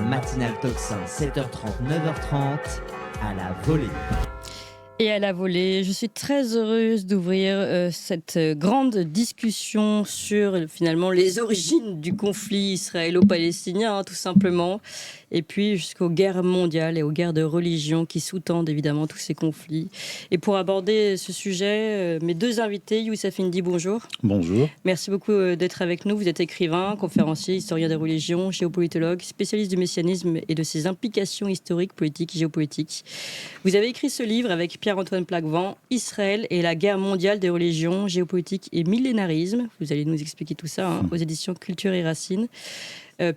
matinale Tocsin, 7h30, 9h30, à la volée. Et à la volée, je suis très heureuse d'ouvrir cette grande discussion sur finalement les origines du conflit israélo-palestinien, tout simplement, et puis jusqu'aux guerres mondiales et aux guerres de religion qui sous-tendent évidemment tous ces conflits. Et pour aborder ce sujet, mes deux invités, Youssef Indy, bonjour. Bonjour. Merci beaucoup d'être avec nous. Vous êtes écrivain, conférencier, historien des religions, géopolitologue, spécialiste du messianisme et de ses implications historiques, politiques et géopolitiques. Vous avez écrit ce livre avec Pierre-Antoine Plaquevent, Israël et la guerre mondiale des religions, géopolitique et millénarisme. Vous allez nous expliquer tout ça aux éditions Culture et Racines.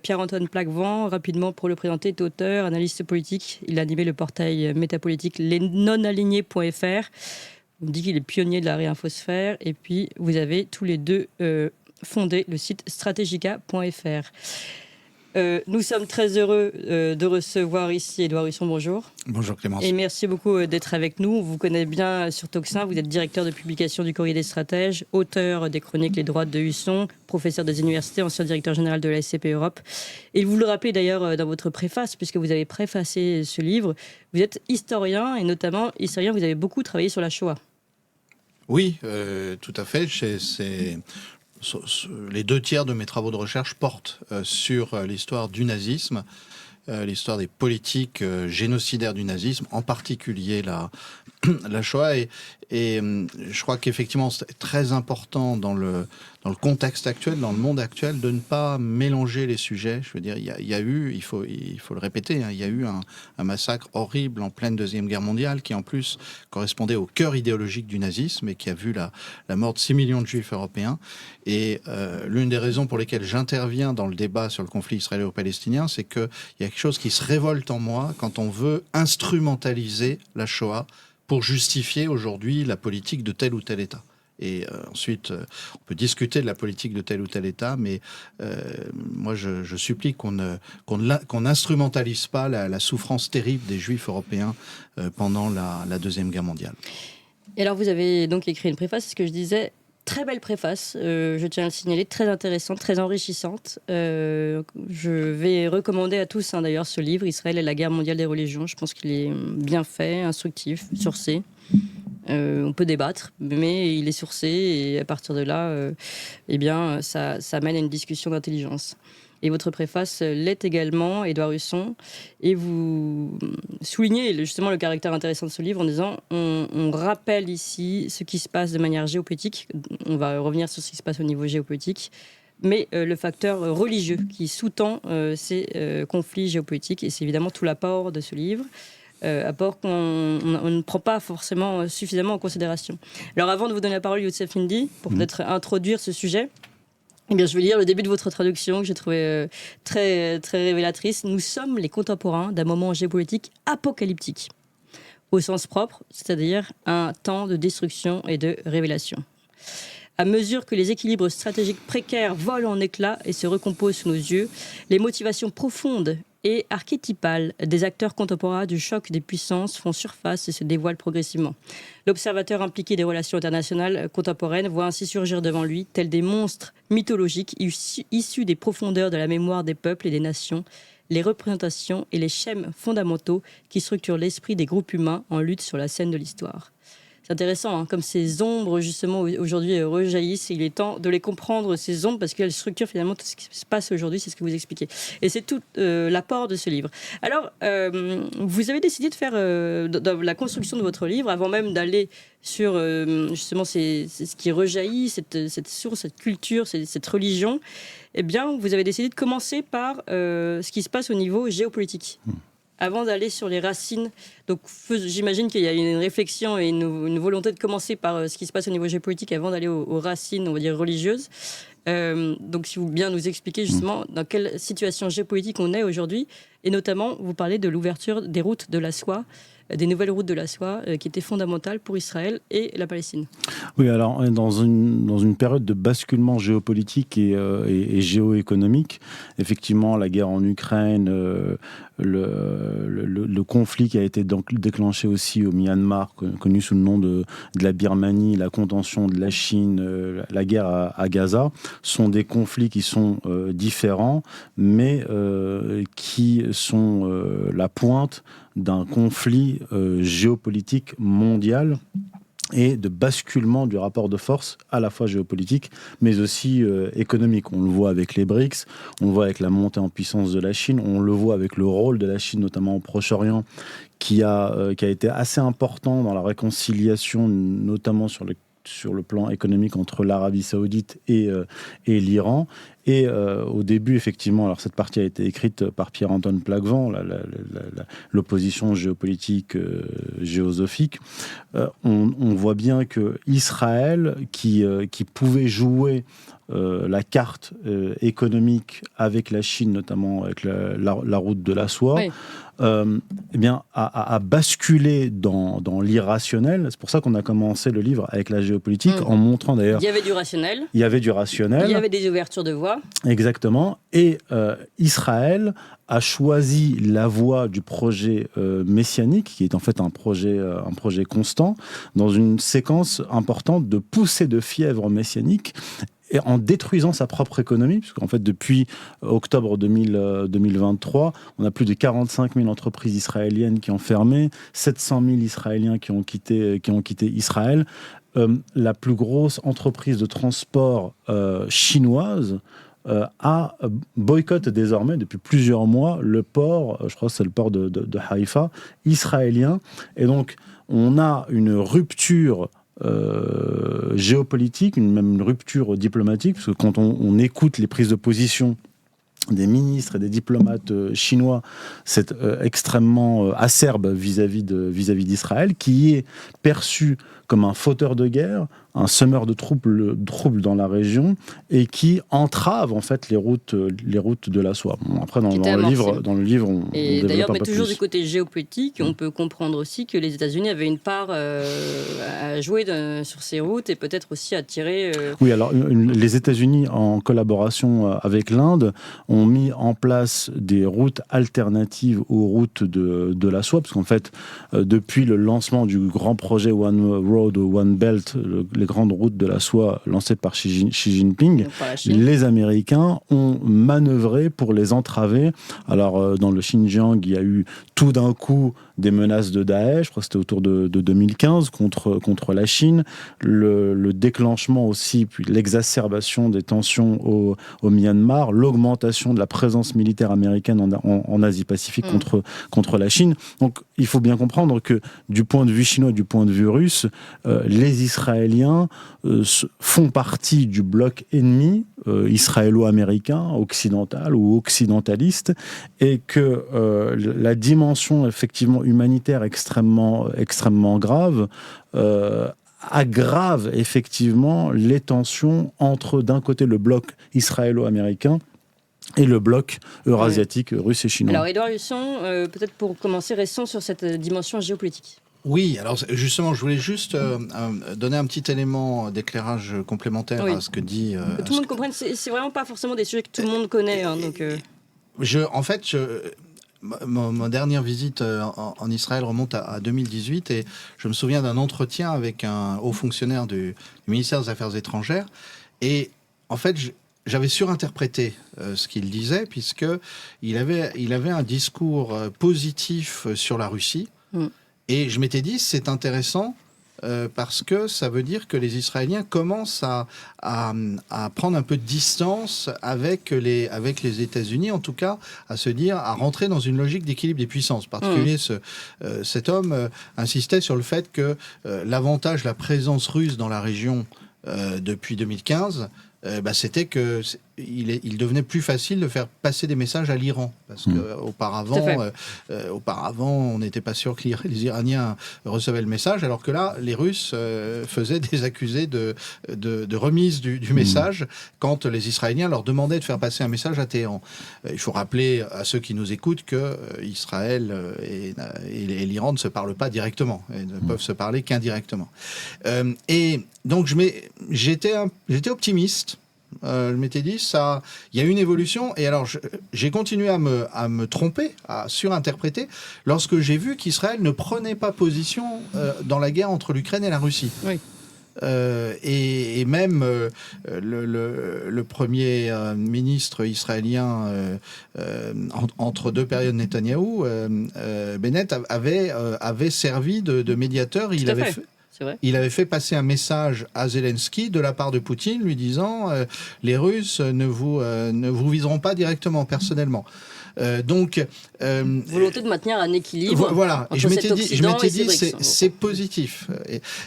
Pierre-Antoine Plaquevent, rapidement pour le présenter, est auteur, analyste politique. Il a animé le portail métapolitique lesnonalignés.fr. On dit qu'il est pionnier de la réinfosphère. Et puis, vous avez tous les deux fondé le site strategica.fr. Nous sommes très heureux de recevoir ici Édouard Husson. Bonjour. Bonjour Clémence. Et merci beaucoup d'être avec nous. On vous connaît bien sur Tocsin. Vous êtes directeur de publication du Courrier des Stratèges, auteur des chroniques Les Droites de Husson, professeur des universités, ancien directeur général de la SCP Europe. Et vous le rappelez d'ailleurs dans votre préface, puisque vous avez préfacé ce livre, vous êtes historien et notamment historien, vous avez beaucoup travaillé sur la Shoah. Oui, tout à fait. Les 2/3 de mes travaux de recherche portent sur l'histoire du nazisme, l'histoire des politiques génocidaires du nazisme, en particulier la Shoah. Et je crois qu'effectivement, c'est très important dans le contexte actuel, dans le monde actuel, de ne pas mélanger les sujets. Je veux dire, il y a eu, il faut le répéter, il y a eu un massacre horrible en pleine Deuxième Guerre mondiale, qui en plus correspondait au cœur idéologique du nazisme et qui a vu la mort de 6 millions de juifs européens. Et l'une des raisons pour lesquelles j'interviens dans le débat sur le conflit israélo-palestinien, c'est qu'il y a quelque chose qui se révolte en moi quand on veut instrumentaliser la Shoah pour justifier aujourd'hui la politique de tel ou tel État. Et ensuite, on peut discuter de la politique de tel ou tel État, mais moi, je supplie qu'on n'instrumentalise pas la souffrance terrible des Juifs européens pendant la Deuxième Guerre mondiale. Et alors, vous avez donc écrit une préface, c'est ce que je disais. Très belle préface, je tiens à le signaler, très intéressante, très enrichissante. Je vais recommander à tous d'ailleurs ce livre, Israël et la guerre mondiale des religions. Je pense qu'il est bien fait, instructif, sourcé. On peut débattre, mais il est sourcé et à partir de là, ça mène à une discussion d'intelligence. Et votre préface l'est également, Édouard Husson. Et vous soulignez justement le caractère intéressant de ce livre en disant on rappelle ici ce qui se passe de manière géopolitique. On va revenir sur ce qui se passe au niveau géopolitique. Mais le facteur religieux qui sous-tend ces conflits géopolitiques. Et c'est évidemment tout l'apport de ce livre. Apport qu'on ne prend pas forcément suffisamment en considération. Alors avant de vous donner la parole, Youssef Indy, pour peut-être introduire ce sujet, eh bien, je vais lire le début de votre traduction que j'ai trouvé très, très révélatrice. Nous sommes les contemporains d'un moment géopolitique apocalyptique, au sens propre, c'est-à-dire un temps de destruction et de révélation. À mesure que les équilibres stratégiques précaires volent en éclats et se recomposent sous nos yeux, les motivations profondes et archétypales des acteurs contemporains du choc des puissances font surface et se dévoilent progressivement. L'observateur impliqué des relations internationales contemporaines voit ainsi surgir devant lui, tels des monstres mythologiques issus des profondeurs de la mémoire des peuples et des nations, les représentations et les schèmes fondamentaux qui structurent l'esprit des groupes humains en lutte sur la scène de l'histoire. C'est intéressant, comme ces ombres, justement, aujourd'hui rejaillissent. Il est temps de les comprendre, ces ombres, parce qu'elles structurent finalement tout ce qui se passe aujourd'hui, c'est ce que vous expliquez. Et c'est tout l'apport de ce livre. Alors, vous avez décidé de faire dans la construction de votre livre, avant même d'aller sur, justement, c'est ce qui rejaillit, cette source, cette culture, cette religion. Eh bien, vous avez décidé de commencer par ce qui se passe au niveau géopolitique. Avant d'aller sur les racines. Donc, j'imagine qu'il y a une réflexion et une volonté de commencer par ce qui se passe au niveau géopolitique avant d'aller aux racines, on va dire, religieuses. Donc, si vous bien nous expliquer justement dans quelle situation géopolitique on est aujourd'hui, et notamment, vous parlez de l'ouverture des routes de la soie. des nouvelles routes de la soie qui étaient fondamentales pour Israël et la Palestine. Oui, alors dans une période de basculement géopolitique et géoéconomique, effectivement, la guerre en Ukraine, le conflit qui a été déclenché aussi au Myanmar, connu sous le nom de la Birmanie, la contention de la Chine, la guerre à Gaza, sont des conflits qui sont différents, mais qui sont la pointe d'un conflit géopolitique mondial et de basculement du rapport de force à la fois géopolitique mais aussi économique. On le voit avec les BRICS, on le voit avec la montée en puissance de la Chine, on le voit avec le rôle de la Chine notamment au Proche-Orient qui a été assez important dans la réconciliation, notamment sur le plan économique entre l'Arabie Saoudite et l'Iran. Et au début, effectivement, alors cette partie a été écrite par Pierre-Antoine Plaquevent, l'opposition géopolitique géosophique. On voit bien que Israël, qui pouvait jouer la carte économique avec la Chine, notamment avec la route de la soie, oui. Eh bien, a basculé dans l'irrationnel. C'est pour ça qu'on a commencé le livre avec la géopolitique, en montrant d'ailleurs... Il y avait du rationnel. Il y avait du rationnel. Il y avait des ouvertures de voie. Exactement. Et Israël a choisi la voie du projet messianique, qui est en fait un projet constant, dans une séquence importante de poussée de fièvre messianique, et en détruisant sa propre économie, puisqu'en fait, depuis octobre 2023, on a plus de 45 000 entreprises israéliennes qui ont fermé, 700 000 Israéliens qui ont quitté Israël. La plus grosse entreprise de transport chinoise a boycotté désormais depuis plusieurs mois le port, je crois que c'est le port de Haïfa, israélien. Et donc, on a une rupture géopolitique, même une rupture diplomatique, parce que quand on écoute les prises de position des ministres et des diplomates chinois, c'est extrêmement acerbe vis-à-vis d'Israël, qui est perçu comme un fauteur de guerre, un semeur de troubles dans la région, et qui entrave en fait les routes de la soie. Bon, après, dans le livre, on et d'ailleurs, mais toujours plus. Du côté géopolitique, on peut comprendre aussi que les États-Unis avaient une part à jouer sur ces routes et peut-être aussi à tirer. Oui, alors les États-Unis, en collaboration avec l'Inde, ont mis en place des routes alternatives aux routes de la soie, parce qu'en fait, depuis le lancement du grand projet One Road, One Belt, les grandes routes de la soie lancées par Xi Jinping, les Américains ont manœuvré pour les entraver. Alors, dans le Xinjiang, il y a eu tout d'un coup des menaces de Daesh, je crois que c'était autour de 2015, contre la Chine, le déclenchement aussi, puis l'exacerbation des tensions au Myanmar, l'augmentation de la présence militaire américaine en Asie-Pacifique contre la Chine. Donc, il faut bien comprendre que du point de vue chinois, du point de vue russe, les Israéliens font partie du bloc ennemi israélo-américain, occidental ou occidentaliste, et que la dimension effectivement humanitaire extrêmement grave aggrave effectivement les tensions entre d'un côté le bloc israélo-américain et le bloc eurasiatique russe et chinois. Alors Édouard Husson, peut-être pour commencer, restons sur cette dimension géopolitique. Oui, alors justement, je voulais juste donner un petit élément d'éclairage complémentaire à ce que dit... que tout le monde comprenne, c'est vraiment pas forcément des sujets que tout le monde connaît. Donc, ma dernière visite en Israël remonte à 2018 et je me souviens d'un entretien avec un haut fonctionnaire du ministère des Affaires étrangères. Et en fait, j'avais surinterprété ce qu'il disait, puisqu'il avait un discours positif sur la Russie. Et je m'étais dit, c'est intéressant parce que ça veut dire que les Israéliens commencent à prendre un peu de distance avec les États-Unis, en tout cas à rentrer dans une logique d'équilibre des puissances. En particulier, cet homme insistait sur le fait que l'avantage, la présence russe dans la région depuis 2015 c'était qu'il devenait plus facile de faire passer des messages à l'Iran. Parce qu'auparavant, on n'était pas sûr que les Iraniens recevaient le message, alors que là, les Russes faisaient des accusés de remise du message quand les Israéliens leur demandaient de faire passer un message à Téhéran. Il faut rappeler à ceux qui nous écoutent que Israël et l'Iran ne se parlent pas directement, et ne peuvent se parler qu'indirectement. Et donc j'étais optimiste. Je m'étais dit, il y a une évolution. Et alors, j'ai continué à me tromper, à surinterpréter, lorsque j'ai vu qu'Israël ne prenait pas position dans la guerre entre l'Ukraine et la Russie. Oui. Et même le premier ministre israélien entre deux périodes Netanyahou, Bennett, avait servi de médiateur. Il avait fait passer un message à Zelensky de la part de Poutine lui disant les Russes ne vous viseront pas directement, personnellement. Volonté de maintenir un équilibre. Voilà. Et je m'étais dit, c'est positif.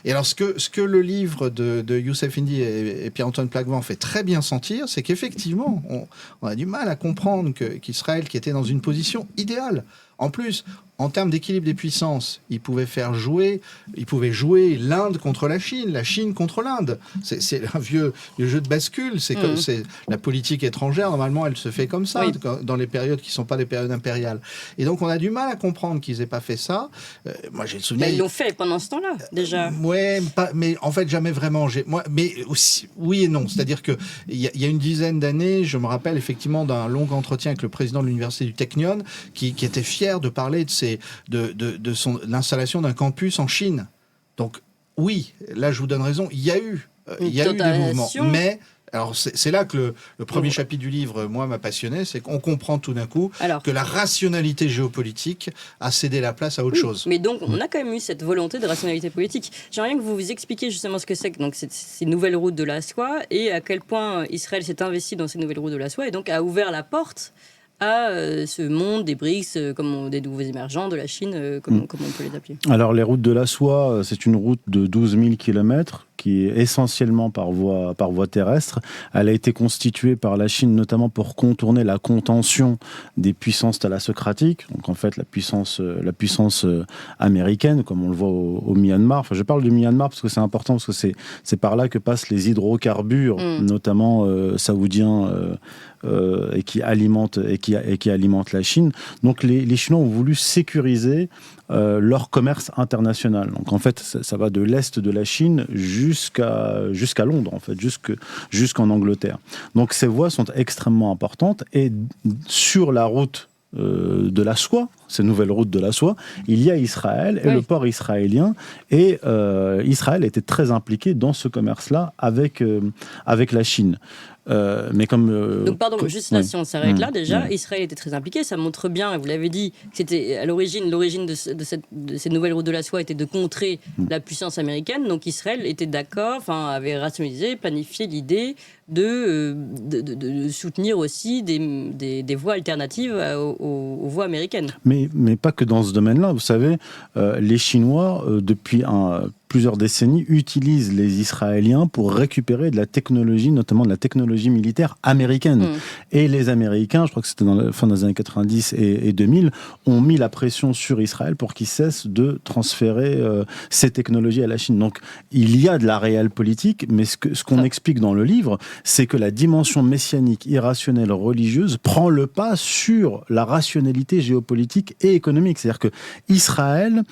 Et alors, ce que le livre de Youssef Indy et Pierre-Antoine Plaquevent fait très bien sentir, c'est qu'effectivement, on a du mal à comprendre qu'Israël, qui était dans une position idéale, en plus, en termes d'équilibre des puissances, il pouvait jouer l'Inde contre la Chine contre l'Inde. C'est un vieux jeu de bascule. C'est la politique étrangère, normalement, elle se fait comme ça, dans les périodes qui ne sont pas des périodes impériales. Et donc, on a du mal à comprendre qu'ils n'aient pas fait ça. Moi, j'ai le souvenir... Mais ils l'ont fait pendant ce temps-là, déjà. Mais en fait, jamais vraiment. Mais aussi, oui et non. C'est-à-dire qu'il y a une dizaine d'années, je me rappelle effectivement d'un long entretien avec le président de l'université du Technion, qui était fier de parler de l'installation d'un campus en Chine. Donc oui, là je vous donne raison, il y a eu des mouvements. Mais alors c'est là que le premier chapitre du livre, moi, m'a passionné, c'est qu'on comprend tout d'un coup que la rationalité géopolitique a cédé la place à autre chose. Mais donc on a quand même eu cette volonté de rationalité politique. J'aimerais bien que vous expliquiez justement ce que c'est que donc, ces nouvelles routes de la soie et à quel point Israël s'est investi dans ces nouvelles routes de la soie et donc a ouvert la porte à ce monde des BRICS, comme des nouveaux émergents, de la Chine, comme on peut les appeler. Alors, les routes de la soie, c'est une route de 12 000 km qui est essentiellement par voie terrestre. Elle a été constituée par la Chine notamment pour contourner la contention des puissances thalassocratiques, donc en fait la puissance américaine, comme on le voit au Myanmar. Enfin, je parle du Myanmar parce que c'est important, parce que c'est par là que passent les hydrocarbures, notamment saoudiens, et qui alimentent la Chine. Donc les Chinois ont voulu sécuriser leur commerce international. Donc en fait, ça va de l'est de la Chine jusqu'à Londres, en fait, jusqu'en Angleterre. Donc ces voies sont extrêmement importantes et sur la route de la soie, ces nouvelles routes de la soie, il y a Israël et le port israélien. Et Israël était très impliqué dans ce commerce-là avec la Chine. Mais donc pardon, juste là, si on s'arrête là, déjà, Israël était très impliqué, ça montre bien, et vous l'avez dit, que c'était à l'origine de ces nouvelles routes de la soie était de contrer la puissance américaine, donc Israël était d'accord, avait rationalisé, planifié l'idée de soutenir aussi des voies alternatives aux voies américaines. Mais pas que dans ce domaine-là, vous savez, les Chinois, depuis plusieurs décennies, utilisent les Israéliens pour récupérer de la technologie, notamment de la technologie militaire américaine. Et les Américains, je crois que c'était dans la fin des années 90 et 2000, ont mis la pression sur Israël pour qu'il cesse de transférer ces technologies à la Chine. Donc, il y a de la réelle politique, mais ce qu'on explique dans le livre, c'est que la dimension messianique, irrationnelle, religieuse prend le pas sur la rationalité géopolitique et économique. C'est-à-dire que Israël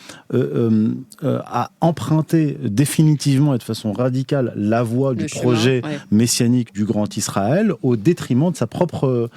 a emprunté définitivement et de façon radicale la voie du projet messianique du Grand Israël au détriment de sa propre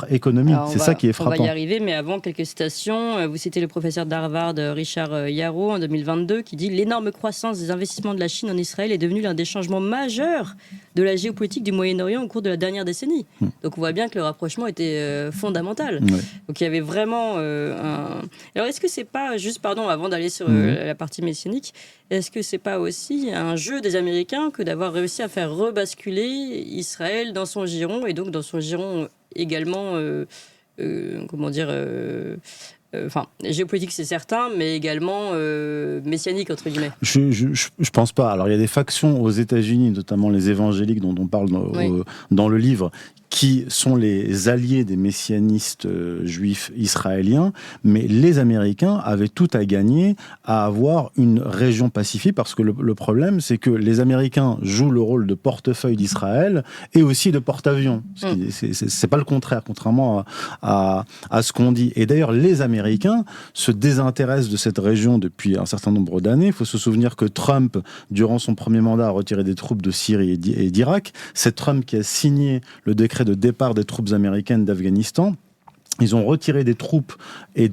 économie. C'est ça qui est frappant. On va y arriver, mais avant, quelques citations. Vous citez le professeur d'Harvard, Richard Yarrow, en 2022, qui dit « L'énorme croissance des investissements de la Chine en Israël est devenue l'un des changements majeurs de la géopolitique du Moyen-Orient au cours de la dernière décennie. » Donc on voit bien que le rapprochement était fondamental. Donc il y avait vraiment Alors est-ce que c'est pas, juste pardon, avant d'aller sur la partie messianique, est-ce que c'est pas aussi un jeu des Américains que d'avoir réussi à faire rebasculer Israël dans son giron, et donc dans son giron également comment dire, géopolitique, c'est certain, mais également messianique, entre guillemets. Je pense pas. Alors, il y a des factions aux États-Unis, notamment les évangéliques dont on parle dans le livre, qui sont les alliés des messianistes juifs israéliens, mais les Américains avaient tout à gagner à avoir une région pacifiée, parce que le problème, c'est que les Américains jouent le rôle de portefeuille d'Israël et aussi de porte-avions. C'est pas le contraire, contrairement à ce qu'on dit. Et d'ailleurs, les Américains se désintéressent de cette région depuis un certain nombre d'années. Il faut se souvenir que Trump, durant son premier mandat, a retiré des troupes de Syrie et d'Irak. C'est Trump qui a signé le décret de départ des troupes américaines d'Afghanistan. Ils ont retiré des troupes et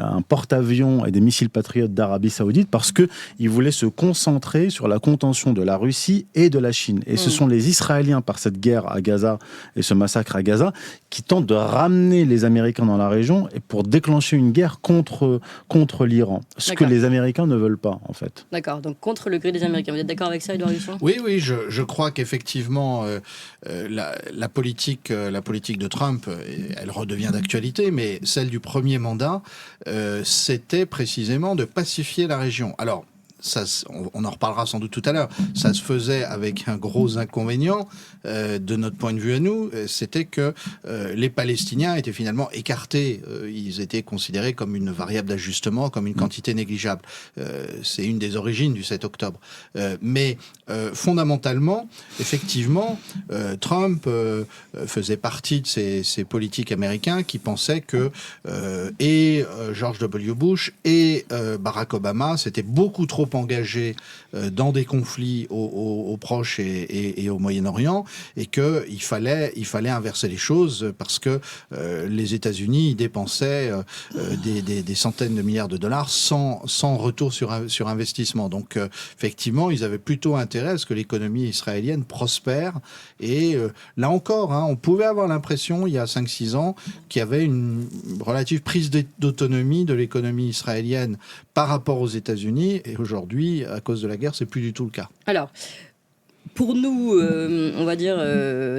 un porte-avions et des missiles patriotes d'Arabie Saoudite parce qu'ils voulaient se concentrer sur la contention de la Russie et de la Chine. Et ce sont les Israéliens, par cette guerre à Gaza et ce massacre à Gaza, qui tentent de ramener les Américains dans la région et pour déclencher une guerre contre l'Iran. Ce que les Américains ne veulent pas, en fait. D'accord, donc contre le gré des Américains. Vous êtes d'accord avec ça, Édouard Husson ? Oui, je crois qu'effectivement, la politique de Trump, elle redevient d'actualité, mais celle du premier mandat, c'était précisément de pacifier la région. Alors, ça, on en reparlera sans doute tout à l'heure, ça se faisait avec un gros inconvénient de notre point de vue à nous, c'était que les Palestiniens étaient finalement écartés, ils étaient considérés comme une variable d'ajustement, comme une quantité négligeable. C'est une des origines du 7 octobre. Mais fondamentalement, effectivement, Trump faisait partie de ces politiques américains qui pensaient que George W. Bush et Barack Obama s'étaient beaucoup trop engagés dans des conflits au Proche et au Moyen-Orient, et qu'il fallait inverser les choses parce que les États-Unis dépensaient des centaines de milliards de dollars sans retour sur investissement. Donc effectivement, ils avaient plutôt intérêt à ce que l'économie israélienne prospère. Et là encore, on pouvait avoir l'impression, il y a 5-6 ans, qu'il y avait une relative prise d'autonomie de l'économie israélienne par rapport aux États-Unis. Et aujourd'hui, à cause de la guerre, c'est plus du tout le cas. Alors, pour nous, on va dire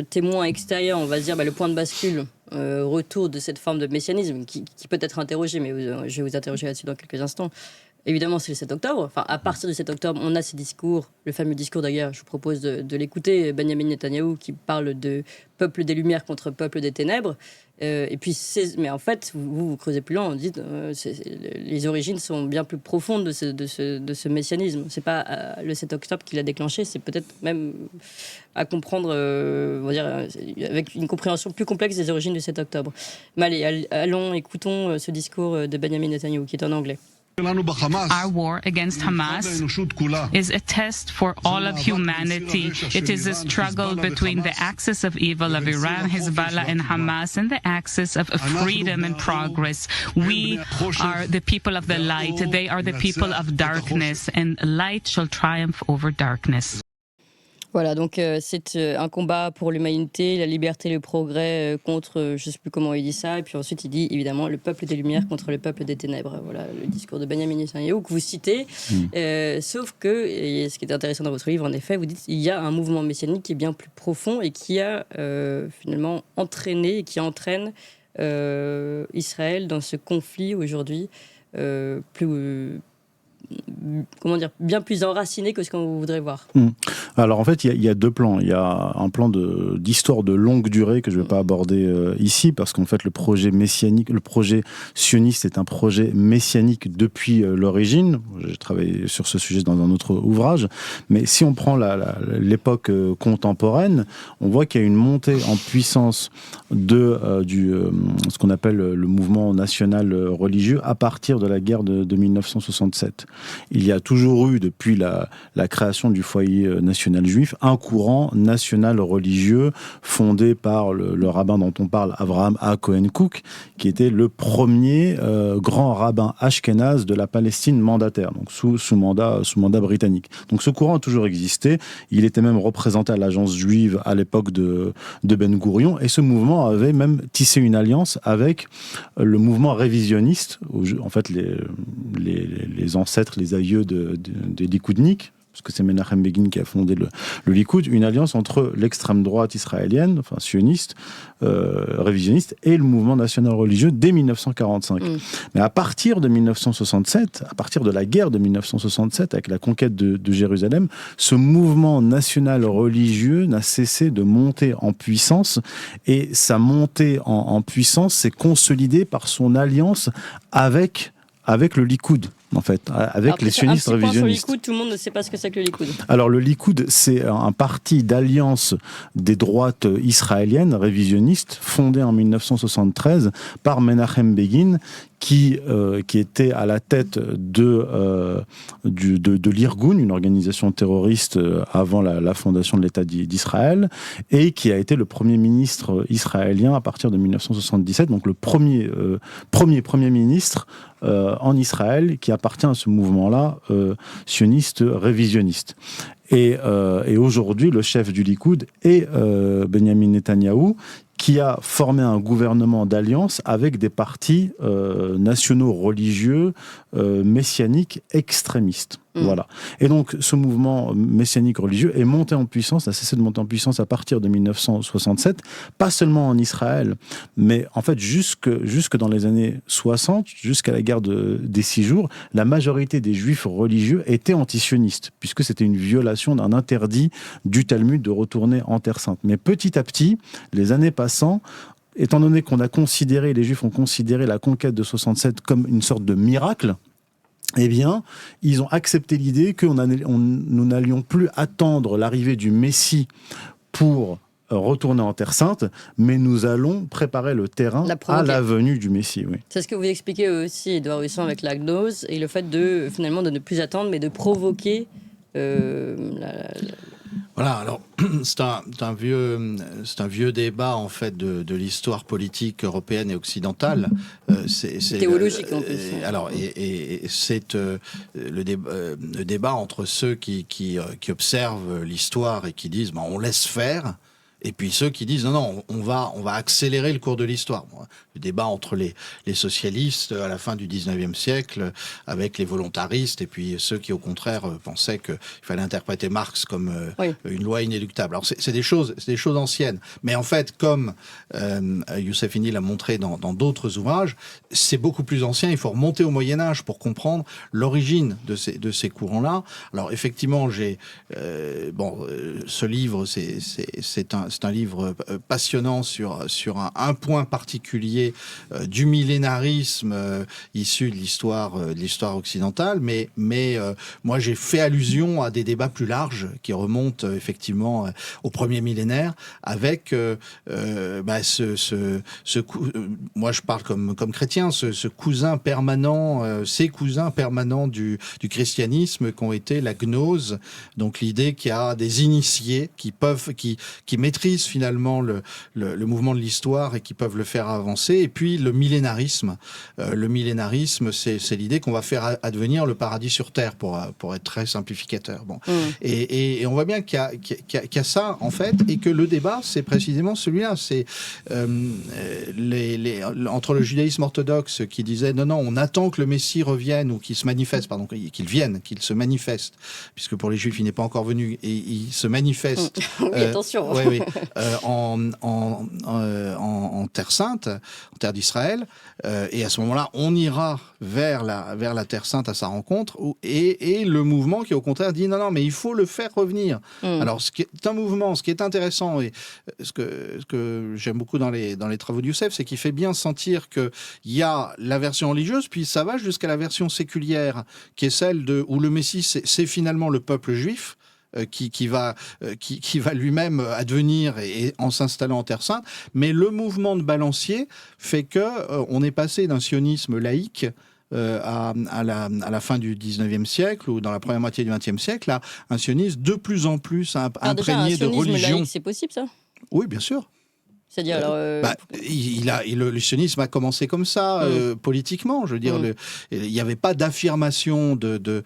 témoins extérieurs, on va se dire le point de bascule, retour de cette forme de messianisme qui peut être interrogé, mais je vais vous interroger là-dessus dans quelques instants. Évidemment, c'est le 7 octobre. Enfin, à partir du 7 octobre, on a ces discours, le fameux discours d'ailleurs, je vous propose de l'écouter, Benjamin Netanyahou, qui parle de peuple des Lumières contre peuple des Ténèbres. Et puis, mais en fait, vous creusez plus loin, on dit les origines sont bien plus profondes de ce messianisme. C'est pas le 7 octobre qui l'a déclenché, c'est peut-être même à comprendre, on va dire, avec une compréhension plus complexe des origines du 7 octobre. Mais allez, allons, écoutons ce discours de Benjamin Netanyahou, qui est en anglais. Our war against Hamas is a test for all of humanity. It is a struggle between the axis of evil of Iran, Hezbollah, and Hamas, and the axis of freedom and progress. We are the people of the light. They are the people of darkness, and light shall triumph over darkness. Voilà, donc c'est un combat pour l'humanité, la liberté, le progrès contre, je ne sais plus comment il dit ça, et puis ensuite il dit évidemment le peuple des Lumières contre le peuple des Ténèbres. Voilà le discours de Benjamin Netanyahou que vous citez. Sauf que, et ce qui est intéressant dans votre livre, en effet, vous dites qu'il y a un mouvement messianique qui est bien plus profond et qui a finalement entraîné et qui entraîne Israël dans ce conflit aujourd'hui bien plus enraciné que ce qu'on voudrait voir. Alors en fait, il y a deux plans. Il y a un plan d'histoire de longue durée que je ne vais pas aborder ici, parce qu'en fait, le projet messianique, le projet sioniste est un projet messianique depuis l'origine. J'ai travaillé sur ce sujet dans un autre ouvrage. Mais si on prend l'époque contemporaine, on voit qu'il y a une montée en puissance de ce qu'on appelle le mouvement national religieux à partir de la guerre de 1967. Il y a toujours eu, depuis la création du foyer national juif, un courant national religieux fondé par le rabbin dont on parle, Avraham A. Cohen Cook, qui était le premier grand rabbin ashkénaze de la Palestine mandataire, donc sous mandat britannique. Donc ce courant a toujours existé. Il était même représenté à l'agence juive à l'époque de Ben Gourion, et ce mouvement avait même tissé une alliance avec le mouvement révisionniste, en fait les ancêtres, les aïeux des Likoudniks, parce que c'est Menachem Begin qui a fondé le Likoud, une alliance entre l'extrême droite israélienne, enfin sioniste, révisionniste, et le mouvement national religieux dès 1945. Mais à partir de 1967, à partir de la guerre de 1967, avec la conquête de Jérusalem, ce mouvement national religieux n'a cessé de monter en puissance, et sa montée en puissance s'est consolidée par son alliance avec le Likoud, en fait, avec les sionistes révisionnistes. Sur le Likoud, tout le monde ne sait pas ce que c'est que le Likoud. Alors le Likoud, c'est un parti d'alliance des droites israéliennes révisionnistes, fondé en 1973 par Menachem Begin, qui était à la tête de l'Irgun, une organisation terroriste avant la fondation de l'État d'Israël, et qui a été le premier ministre israélien à partir de 1977, donc le premier ministre en Israël qui appartient à ce mouvement-là, sioniste révisionniste. Et aujourd'hui, le chef du Likoud est Benjamin Netanyahou, qui a formé un gouvernement d'alliance avec des partis nationaux religieux messianiques extrémistes. Voilà. Et donc, ce mouvement messianique religieux est monté en puissance, a cessé de monter en puissance à partir de 1967, pas seulement en Israël, mais en fait, jusque dans les années 60, jusqu'à la guerre des 6 jours, la majorité des juifs religieux étaient antisionistes, puisque c'était une violation d'un interdit du Talmud de retourner en Terre Sainte. Mais petit à petit, les années passant, étant donné les juifs ont considéré la conquête de 67 comme une sorte de miracle, eh bien, ils ont accepté l'idée que nous n'allions plus attendre l'arrivée du Messie pour retourner en Terre Sainte, mais nous allons préparer le terrain à la venue du Messie. Oui. C'est ce que vous expliquez aussi, Edouard Husson, avec la gnose, et le fait de ne plus attendre, mais de provoquer Voilà, alors c'est un vieux débat en fait de l'histoire politique européenne et occidentale. C'est théologique en plus. Alors et c'est le débat entre ceux qui observent l'histoire et qui disent on laisse faire. Et puis ceux qui disent non, on va accélérer le cours de l'histoire. Bon, le débat entre les socialistes à la fin du 19e siècle avec les volontaristes et puis ceux qui au contraire pensaient qu'il fallait interpréter Marx comme une loi inéluctable. Alors c'est des choses anciennes. Mais en fait, comme Youssef Indy l'a montré dans d'autres ouvrages, c'est beaucoup plus ancien. Il faut remonter au Moyen-Âge pour comprendre l'origine de ces courants-là. Alors effectivement, ce livre, c'est un livre passionnant sur un point particulier du millénarisme issu de l'histoire occidentale, mais moi j'ai fait allusion à des débats plus larges qui remontent effectivement au premier millénaire avec moi je parle comme chrétien, ce cousin permanent, ces cousins permanents du christianisme qui ont été la gnose, donc l'idée qu'il y a des initiés qui maîtrisent finalement le mouvement de l'histoire et qui peuvent le faire avancer. Et puis le millénarisme. C'est l'idée qu'on va faire advenir le paradis sur terre, pour être très simplificateur. Bon. Et on voit bien qu'il y a ça en fait, et que le débat c'est précisément celui-là. C'est entre le judaïsme orthodoxe qui disait non, on attend que le Messie revienne ou qu'il se manifeste, qu'il se manifeste, puisque pour les Juifs il n'est pas encore venu et il se manifeste. Oui, attention. Oui. En Terre Sainte, en terre d'Israël, et à ce moment-là, on ira vers la Terre Sainte à sa rencontre, et le mouvement qui au contraire dit non, mais il faut le faire revenir. Alors, ce qui est un mouvement, ce qui est intéressant, et ce que j'aime beaucoup dans les travaux de Youssef, c'est qu'il fait bien sentir qu'il y a la version religieuse, puis ça va jusqu'à la version séculière, qui est celle où le Messie, c'est finalement le peuple juif, qui va lui-même advenir et en s'installant en Terre Sainte. Mais le mouvement de balancier fait que on est passé d'un sionisme laïque à la fin du 19e siècle ou dans la première moitié du 20e siècle à un sionisme de plus en plus imprégné de religion. Laïque, c'est possible ça ? Oui, bien sûr. C'est-à-dire, le sionisme a commencé comme ça, politiquement. Je veux dire, il n'y avait pas d'affirmation de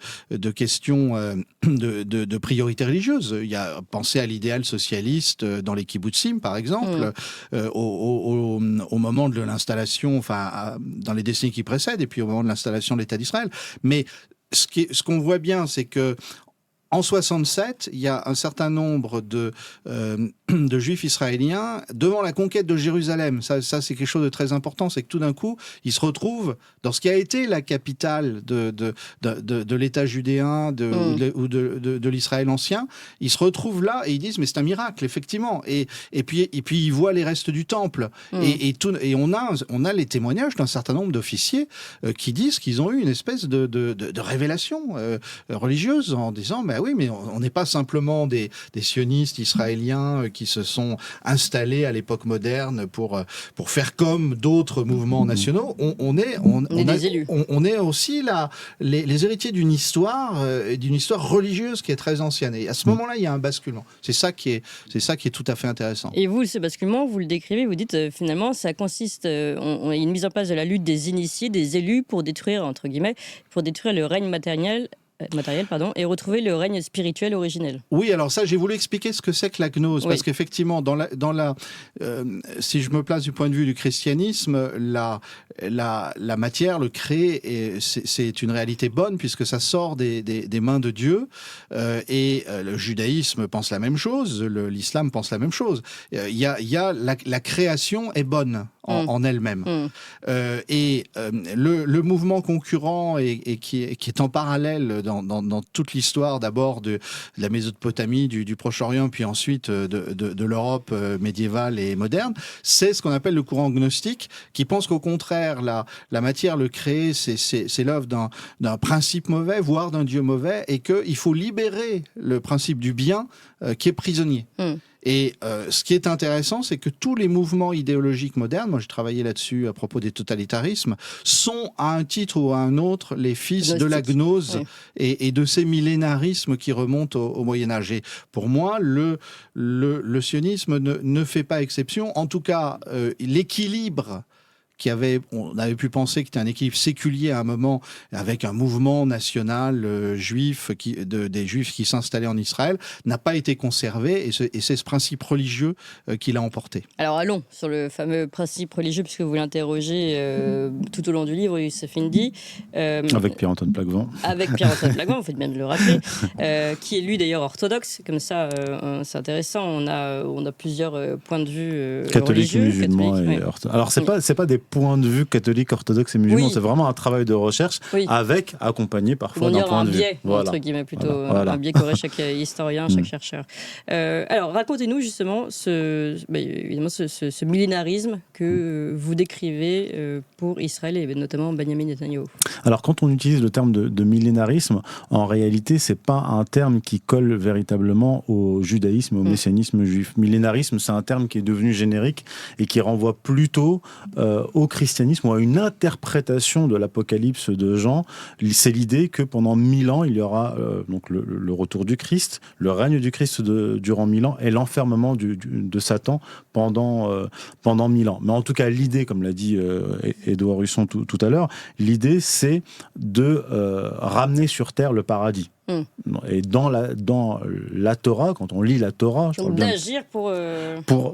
questions de priorité religieuse. Il y a pensé à l'idéal socialiste dans les kibbutzim, par exemple, au moment de l'installation, dans les décennies qui précèdent, et puis au moment de l'installation de l'État d'Israël. Mais ce qu'on voit bien, c'est que en 67, il y a un certain nombre de juifs israéliens devant la conquête de Jérusalem. Ça c'est quelque chose de très important, c'est que tout d'un coup, ils se retrouvent dans ce qui a été la capitale de l'État judéen ou de l'Israël ancien. Ils se retrouvent là et ils disent mais c'est un miracle, effectivement. Et puis ils voient les restes du temple. Et on a les témoignages d'un certain nombre d'officiers qui disent qu'ils ont eu une espèce de révélation religieuse en disant bah oui, mais on n'est pas simplement des sionistes israéliens qui se sont installés à l'époque moderne pour faire comme d'autres mouvements nationaux. On est aussi les héritiers d'une histoire religieuse qui est très ancienne. Et à ce moment-là, il y a un basculement. C'est ça qui est tout à fait intéressant. Et vous, ce basculement, vous le décrivez, vous dites finalement, ça consiste, il y a une mise en place de la lutte des initiés, des élus pour détruire, entre guillemets, le règne matériel, et retrouver le règne spirituel originel. Oui, alors ça, j'ai voulu expliquer ce que c'est que la gnose, parce qu'effectivement, si je me place du point de vue du christianisme, la matière, le créé, c'est une réalité bonne, puisque ça sort des mains de Dieu, et le judaïsme pense la même chose, l'islam pense la même chose. La création est bonne en elle-même. Le mouvement concurrent et qui est en parallèle dans toute l'histoire d'abord de la Mésopotamie, du Proche-Orient, puis ensuite de l'Europe médiévale et moderne, c'est ce qu'on appelle le courant gnostique, qui pense qu'au contraire, la matière, le créé, c'est l'œuvre d'un principe mauvais, voire d'un Dieu mauvais, et qu'il faut libérer le principe du bien qui est prisonnier. Et ce qui est intéressant, c'est que tous les mouvements idéologiques modernes, moi j'ai travaillé là-dessus à propos des totalitarismes, sont à un titre ou à un autre les fils de la gnose et de ces millénarismes qui remontent au Moyen-Âge. Et pour moi, le sionisme ne fait pas exception. En tout cas, l'équilibre on avait pu penser que c'était un équilibre séculier à un moment, avec un mouvement national juif, des juifs qui s'installaient en Israël, n'a pas été conservé, et c'est ce principe religieux qui l'a emporté. Alors allons sur le fameux principe religieux, puisque vous l'interrogez tout au long du livre, Youssef Indy. Avec Pierre-Antoine Plaquevent. Avec Pierre-Antoine Plaquevent, vous faites bien de le rappeler, qui est lui d'ailleurs orthodoxe, comme ça c'est intéressant, on a plusieurs points de vue catholiques, religieux, musulmans et orthodoxes. Alors c'est pas des points de vue catholiques, orthodoxes et musulmans, c'est vraiment un travail de recherche accompagné parfois d'un point de vue. Entre guillemets, plutôt un biais qu'aurait chaque historien, chaque chercheur. Alors racontez-nous justement ce millénarisme que vous décrivez pour Israël et notamment Benjamin Netanyahu. Alors quand on utilise le terme de millénarisme, en réalité c'est pas un terme qui colle véritablement au judaïsme, au messianisme juif. Millénarisme, c'est un terme qui est devenu générique et qui renvoie plutôt au christianisme ou à une interprétation de l'Apocalypse de Jean. C'est l'idée que pendant 1000 ans, il y aura donc le retour du Christ, le règne du Christ durant 1000 ans et l'enfermement de Satan pendant 1000 ans. Mais en tout cas, l'idée, comme l'a dit Édouard Husson tout à l'heure, l'idée c'est de ramener sur terre le paradis. Et dans la Torah, quand on lit la Torah, je parle d'agir pour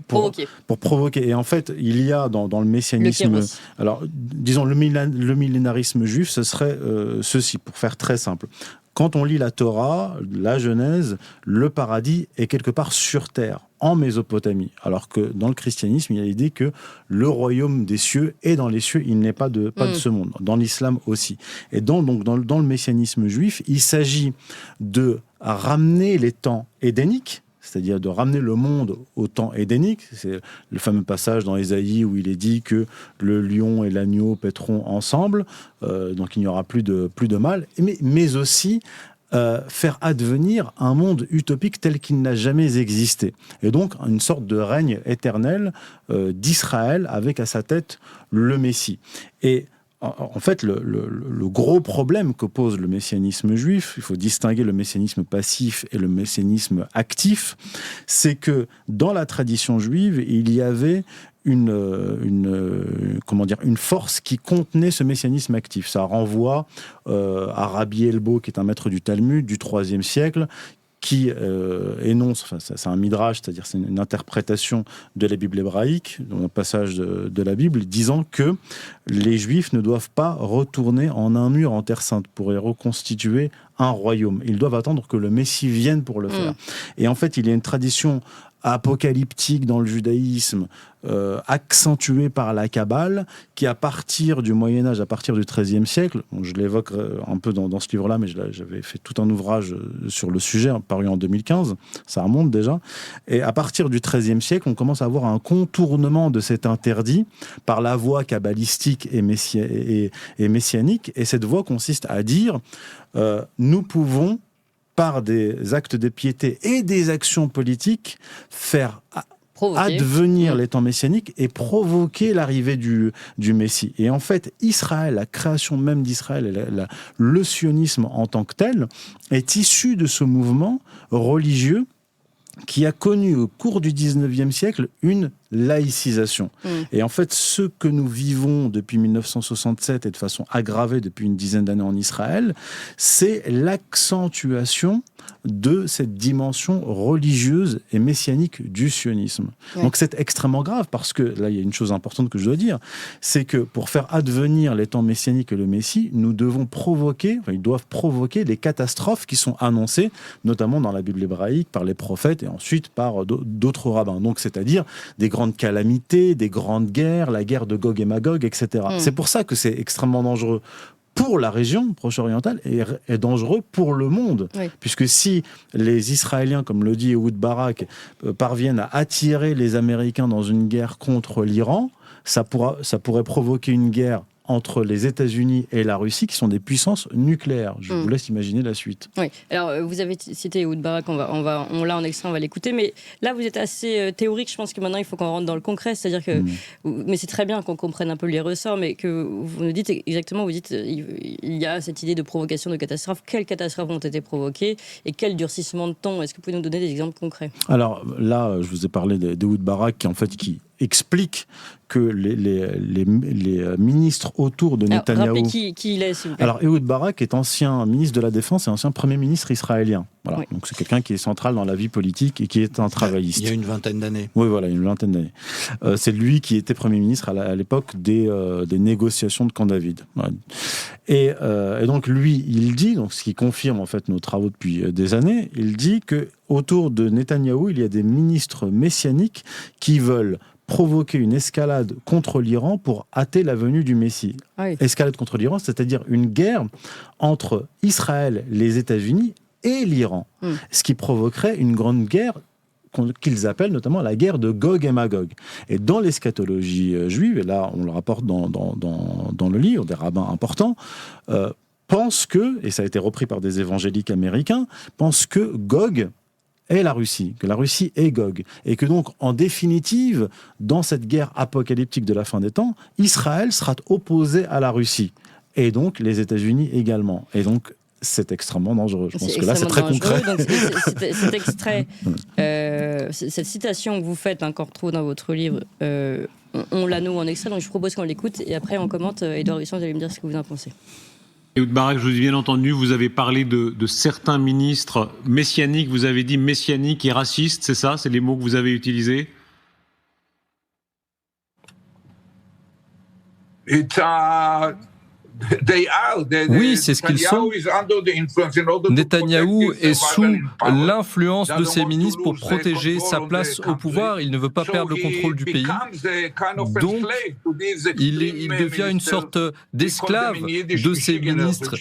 provoquer. Pour provoquer. Et en fait, il y a dans le messianisme, alors disons le millénarisme juif, ce serait ceci, pour faire très simple. Quand on lit la Torah, la Genèse, le paradis est quelque part sur terre, en Mésopotamie. Alors que dans le christianisme, il y a l'idée que le royaume des cieux est dans les cieux, il n'est pas de ce monde. Dans l'islam aussi. Et dans le messianisme juif, il s'agit de ramener les temps édéniques, c'est-à-dire de ramener le monde au temps édénique. C'est le fameux passage dans Ésaïe où il est dit que le lion et l'agneau paîtront ensemble, donc il n'y aura plus de mal, mais aussi faire advenir un monde utopique tel qu'il n'a jamais existé. Et donc une sorte de règne éternel d'Israël avec à sa tête le Messie. Et en fait, le gros problème que pose le messianisme juif, il faut distinguer le messianisme passif et le messianisme actif, c'est que dans la tradition juive, il y avait une force qui contenait ce messianisme actif. Ça renvoie à Rabbi Elbo, qui est un maître du Talmud du IIIe siècle, qui énonce, enfin c'est un midrash, c'est-à-dire c'est une interprétation de la Bible hébraïque, dans un passage de la Bible, disant que les Juifs ne doivent pas retourner en un mur en Terre Sainte pour y reconstituer un royaume. Ils doivent attendre que le Messie vienne pour le faire. Et en fait, il y a une tradition apocalyptique dans le judaïsme, accentuée par la Kabbale, qui à partir du Moyen-Âge, à partir du XIIIe siècle, je l'évoque un peu dans ce livre-là, mais j'avais fait tout un ouvrage sur le sujet, paru en 2015, ça remonte déjà, et à partir du XIIIe siècle, on commence à avoir un contournement de cet interdit par la voie kabbalistique et messianique, et cette voie consiste à dire, nous pouvons, par des actes de piété et des actions politiques, faire advenir les temps messianiques et provoquer l'arrivée du Messie. Et en fait, Israël, la création même d'Israël, le sionisme en tant que tel, est issu de ce mouvement religieux qui a connu au cours du 19e siècle une laïcisation. Et en fait, ce que nous vivons depuis 1967 et de façon aggravée depuis une dizaine d'années en Israël, c'est l'accentuation de cette dimension religieuse et messianique du sionisme. Donc c'est extrêmement grave parce que, là il y a une chose importante que je dois dire, c'est que pour faire advenir les temps messianiques et le Messie, nous devons ils doivent provoquer des catastrophes qui sont annoncées, notamment dans la Bible hébraïque, par les prophètes et ensuite par d'autres rabbins. Donc c'est-à-dire des grandes calamités, des grandes guerres, la guerre de Gog et Magog, etc. C'est pour ça que c'est extrêmement dangereux pour la région proche-orientale et dangereux pour le monde. Puisque si les Israéliens, comme le dit Ehud Barak, parviennent à attirer les Américains dans une guerre contre l'Iran, ça pourrait provoquer une guerre entre les États-Unis et la Russie, qui sont des puissances nucléaires. Je vous laisse imaginer la suite. Oui. Alors, vous avez cité Ehud Barak, on l'a en extrait, on va l'écouter, mais là, vous êtes assez théorique. Je pense que maintenant, il faut qu'on rentre dans le concret. C'est-à-dire que, mais c'est très bien qu'on comprenne un peu les ressorts, mais que vous nous dites exactement, vous dites, il y a cette idée de provocation de catastrophes. Quelles catastrophes ont été provoquées et quel durcissement de ton? Est-ce que vous pouvez nous donner des exemples concrets? Alors là, je vous ai parlé d'Ehud Barak, qui explique que les ministres autour de Netanyahou... Rappelez qui il est, s'il vous plaît. Alors, Ehud Barak est ancien ministre de la Défense et ancien Premier ministre israélien. Voilà. Oui. Donc, c'est quelqu'un qui est central dans la vie politique et qui est un travailliste. Il y a une vingtaine d'années. Oui, voilà, une vingtaine d'années. C'est lui qui était Premier ministre à l'époque des négociations de Camp David. Voilà. Et donc, lui, il dit, donc, ce qui confirme en fait nos travaux depuis des années, il dit que autour de Netanyahou, il y a des ministres messianiques qui veulent provoquer une escalade contre l'Iran pour hâter la venue du Messie. Escalade contre l'Iran, c'est-à-dire une guerre entre Israël, les États-Unis et l'Iran. Ce qui provoquerait une grande guerre qu'ils appellent notamment la guerre de Gog et Magog. Et dans l'eschatologie juive, et là on le rapporte dans le livre, des rabbins importants, pensent que, et ça a été repris par des évangéliques américains, pensent que Gog est la Russie, que la Russie est Gog. Et que donc, en définitive, dans cette guerre apocalyptique de la fin des temps, Israël sera opposé à la Russie. Et donc, les États-Unis également. Et donc, c'est extrêmement dangereux. Je pense que là, c'est très concret. Donc, cet extrait, cette citation que vous faites, qu'on retrouve dans votre livre, on l'a nous en extrait, donc je propose qu'on l'écoute et après on commente. Édouard Husson, vous allez me dire ce que vous en pensez. Ehud Barak, je vous ai bien entendu, vous avez parlé de certains ministres messianiques, vous avez dit messianiques et racistes, c'est ça? C'est les mots que vous avez utilisés? Oui, c'est ce qu'ils sont. Netanyahou est sous l'influence de ses ministres pour protéger sa place au pouvoir. Il ne veut pas perdre le contrôle du pays. Donc, il devient une sorte d'esclave de ses ministres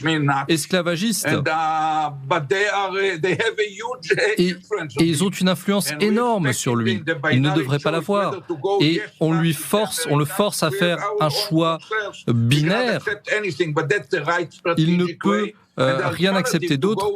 esclavagistes. Et ils ont une influence énorme sur lui. Il ne devrait pas l'avoir. Et on le force à faire un choix binaire. Il ne peut rien accepter d'autre.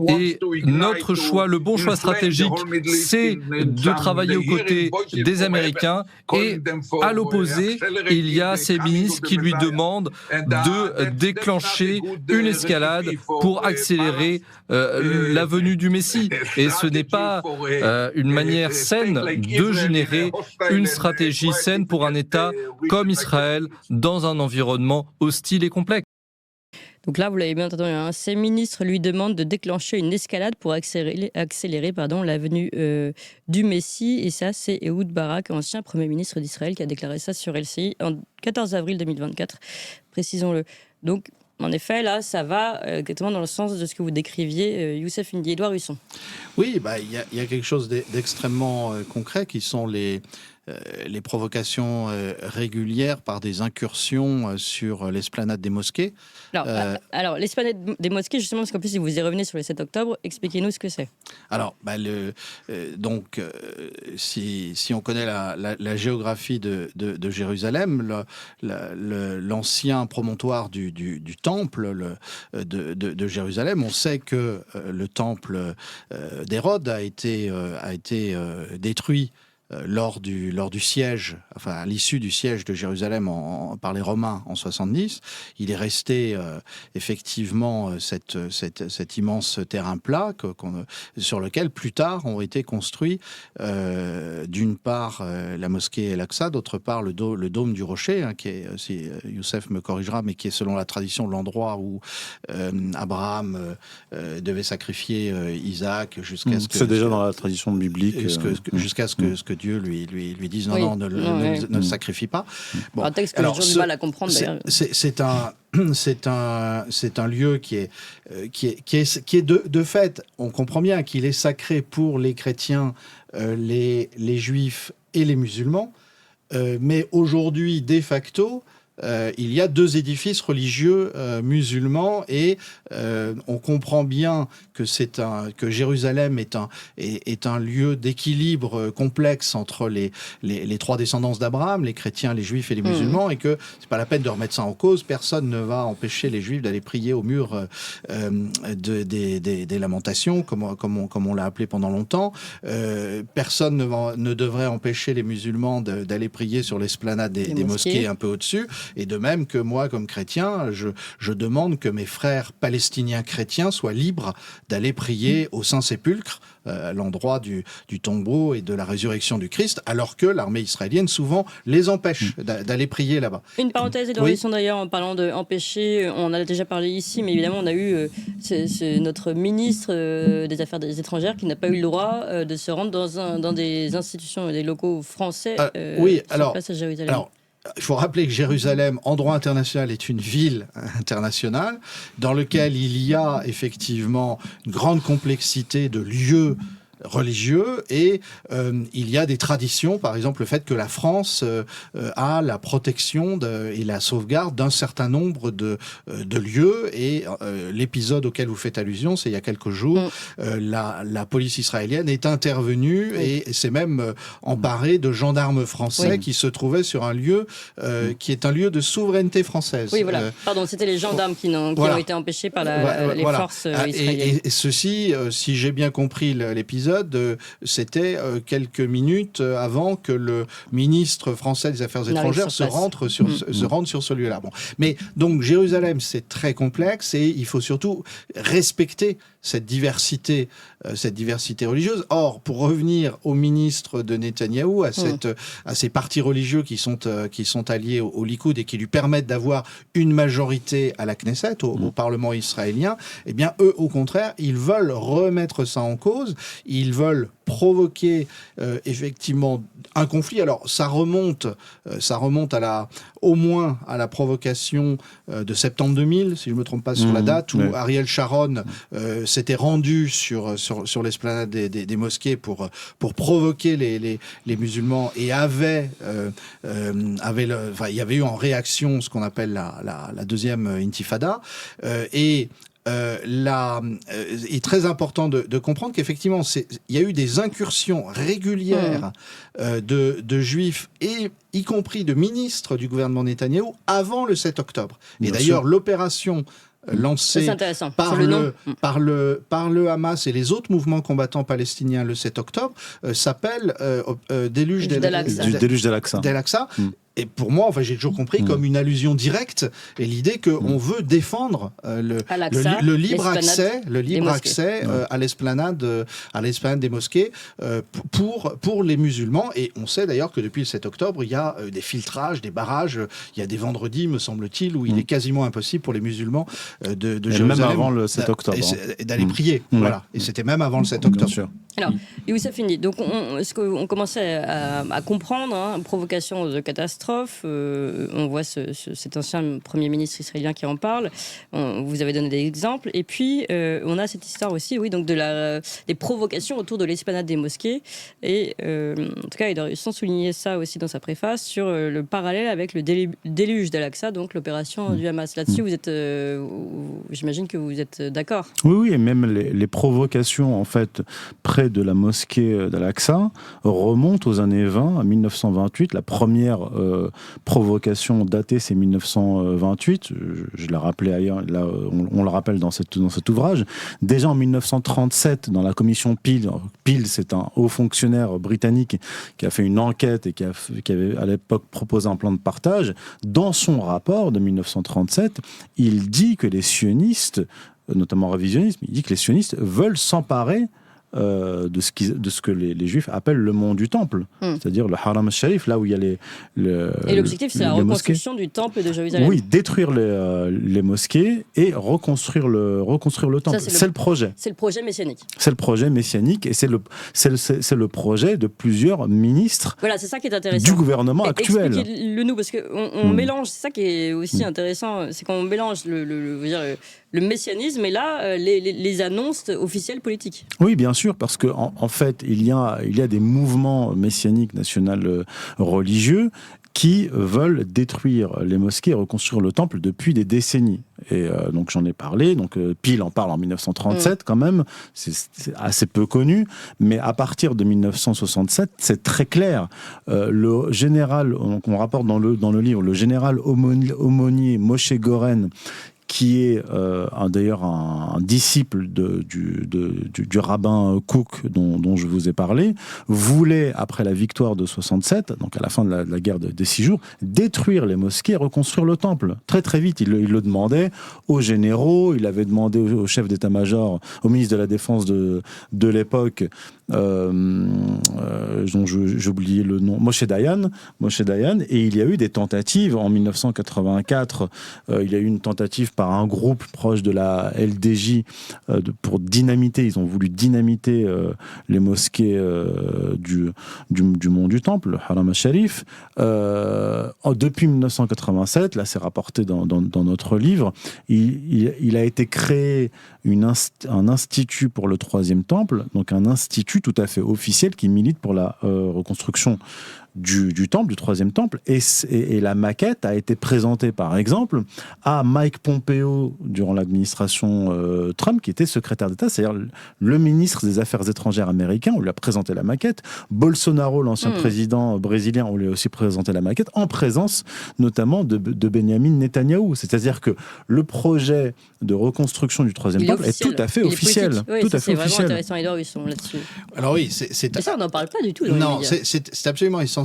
Et notre choix, le bon choix stratégique, c'est de travailler aux côtés des Américains. Et à l'opposé, il y a ces ministres qui lui demandent de déclencher une escalade pour accélérer la venue du Messie. Et ce n'est pas une manière saine de générer une stratégie saine pour un État comme Israël dans un environnement hostile et complexe. Donc là, vous l'avez bien entendu, hein, ses ministres lui demandent de déclencher une escalade pour accélérer la venue du Messie. Et ça, c'est Ehud Barak, ancien Premier ministre d'Israël, qui a déclaré ça sur LCI en 14 avril 2024, précisons-le. Donc, en effet, là, ça va exactement dans le sens de ce que vous décriviez, Youssef Indy. Édouard Husson. Oui, y a quelque chose d'extrêmement concret qui sont les provocations régulières par des incursions sur l'esplanade des mosquées. Alors l'esplanade des mosquées, justement, parce qu'en plus, si vous y revenez sur le 7 octobre, expliquez-nous ce que c'est. Alors, si on connaît la géographie de Jérusalem, l'ancien promontoire du temple de Jérusalem, on sait que le temple d'Hérode a été détruit lors du siège, enfin à l'issue du siège de Jérusalem par les Romains en 70. Il est resté effectivement cet immense terrain plat sur lequel plus tard ont été construits d'une part la mosquée El-Aqsa, d'autre part le dôme du Rocher, hein, qui est, si Youssef me corrigera, mais qui est selon la tradition l'endroit où Abraham devait sacrifier Isaac jusqu'à ce que... C'est déjà dans la tradition biblique. Jusqu'à ce que Dieu lui dise non, ne le sacrifie pas. Bon, un texte que j'ai toujours du mal à comprendre d'ailleurs. C'est un lieu qui est de fait, on comprend bien qu'il est sacré pour les chrétiens, les juifs et les musulmans, mais aujourd'hui, de facto, il y a deux édifices religieux musulmans et on comprend bien que Jérusalem est un lieu d'équilibre complexe entre les trois descendances d'Abraham, les chrétiens, les juifs et les musulmans, et que c'est pas la peine de remettre ça en cause. Personne ne va empêcher les juifs d'aller prier au mur des lamentations, comme on l'a appelé pendant longtemps. Personne ne devrait empêcher les musulmans d'aller prier sur l'esplanade des mosquées un peu au-dessus. Et de même que moi, comme chrétien, je demande que mes frères palestiniens chrétiens soient libres d'aller prier au Saint-Sépulcre, à l'endroit du tombeau et de la résurrection du Christ, alors que l'armée israélienne souvent les empêche d'aller prier là-bas. Une parenthèse, Edouard Husson, d'ailleurs, en parlant d'empêcher, on en a déjà parlé ici, mais évidemment on a eu c'est notre ministre des Affaires étrangères qui n'a pas eu le droit de se rendre dans des institutions, des locaux français sur place à Jérusalem. Alors, il faut rappeler que Jérusalem, en droit international, est une ville internationale dans laquelle il y a effectivement une grande complexité de lieux religieux et il y a des traditions, par exemple le fait que la France a la protection et la sauvegarde d'un certain nombre de lieux et l'épisode auquel vous faites allusion, c'est il y a quelques jours, la police israélienne est intervenue et s'est même emparée de gendarmes français qui se trouvaient sur un lieu qui est un lieu de souveraineté française. Oui, voilà. Pardon, c'était les gendarmes qui ont été empêchés par les forces israéliennes. Et ceci, si j'ai bien compris l'épisode, c'était quelques minutes avant que le ministre français des Affaires étrangères se rende sur ce lieu-là. Bon. Mais donc Jérusalem, c'est très complexe et il faut surtout respecter cette diversité religieuse. Or, pour revenir au ministre de Netanyahou, à ces partis religieux qui sont alliés au Likoud et qui lui permettent d'avoir une majorité à la Knesset, au Parlement israélien, eh bien, eux, au contraire, ils veulent remettre ça en cause. Ils veulent provoquer effectivement un conflit. Alors, ça remonte au moins à la provocation de septembre 2000, si je ne me trompe pas sur la date, où Ariel Sharon s'était rendu sur l'esplanade des mosquées pour provoquer les musulmans et il y avait eu en réaction ce qu'on appelle la deuxième intifada et il est très important de comprendre qu'effectivement, il y a eu des incursions régulières de juifs et y compris de ministres du gouvernement Netanyahou avant le 7 octobre. Et d'ailleurs, l'opération lancée par le Hamas et les autres mouvements combattants palestiniens le 7 octobre s'appelle Déluge d'El-Aqsa. et pour moi, enfin, j'ai toujours compris comme une allusion directe et l'idée qu'on veut défendre le libre accès à l'esplanade des mosquées pour les musulmans. Et on sait d'ailleurs que depuis le 7 octobre, il y a des filtrages, des barrages. Il y a des vendredis, me semble-t-il, où il est quasiment impossible pour les musulmans de Jérusalem, même avant le 7 octobre, d'aller prier. Voilà. Et c'était même avant le 7 octobre. Bien sûr. Alors, Youssef Indy, donc ce qu'on commençait à comprendre, provocation de catastrophe, on voit cet ancien Premier ministre israélien qui en parle, vous avez donné des exemples, et puis on a cette histoire aussi, donc des provocations autour de l'esplanade des mosquées, et en tout cas, Edouard Husson soulignait ça aussi dans sa préface, sur le parallèle avec le déluge d'Al-Aqsa, donc l'opération du Hamas. Là-dessus, j'imagine que vous êtes d'accord. Oui, et même les provocations, en fait, près de la mosquée d'Al-Aqsa remontent aux années 20, à 1928. La première provocation datée, c'est 1928. Je l'ai rappelé ailleurs, là, on le rappelle dans cet ouvrage. Déjà en 1937, dans la commission Peel, c'est un haut fonctionnaire britannique qui a fait une enquête et qui avait à l'époque proposé un plan de partage. Dans son rapport de 1937, il dit que les sionistes, notamment révisionnisme, il dit que les sionistes veulent s'emparer de ce que les Juifs appellent le mont du Temple, c'est-à-dire le Haram al-Sharif, là où il y a et l'objectif, c'est la reconstruction du Temple de Jérusalem. Oui, détruire les mosquées et reconstruire le Temple. C'est le projet. C'est le projet messianique. C'est le projet messianique et c'est le projet de plusieurs ministres. Voilà, c'est ça qui est intéressant. Du gouvernement actuel. Expliquez-le-nous, parce qu'on mélange, c'est ça qui est aussi intéressant, c'est qu'on mélange le messianisme et là, les annonces officielles politiques. Oui, bien sûr, parce que en fait, il y a des mouvements messianiques national religieux qui veulent détruire les mosquées et reconstruire le temple depuis des décennies. Et donc j'en ai parlé, donc Peel en parle en 1937 quand même, c'est assez peu connu, mais à partir de 1967, c'est très clair. Le général, donc on rapporte dans le livre, le général aumônier Moshe Goren, qui est d'ailleurs un disciple du rabbin Kook dont je vous ai parlé, voulait, après la victoire de 67, donc à la fin de la guerre des 6 jours, détruire les mosquées et reconstruire le temple. Très très vite, il le demandait aux généraux, il avait demandé au chef d'état-major, au ministre de la Défense de l'époque, dont j'ai oublié le nom, Moshe Dayan, et il y a eu des tentatives en 1984, il y a eu une tentative par un groupe proche de la LDJ pour dynamiter, ils ont voulu dynamiter les mosquées du mont du Temple, le Haram al-Sharif. Depuis 1987, là c'est rapporté dans notre livre, il a été créé un institut pour le troisième temple, donc un institut tout à fait officiel qui milite pour la reconstruction du temple, du troisième temple, et la maquette a été présentée par exemple à Mike Pompeo durant l'administration Trump, qui était secrétaire d'État, c'est-à-dire le ministre des Affaires étrangères américain. On lui a présenté la maquette. Bolsonaro, l'ancien président brésilien, on lui a aussi présenté la maquette, en présence notamment de Benjamin Netanyahou. C'est-à-dire que le projet de reconstruction du troisième temple est tout à fait officiel. Oui, tout à fait c'est vraiment officiel. intéressant, Edouard Husson, là-dessus. Alors oui, mais ça, on n'en parle pas du tout. Non, c'est absolument essentiel.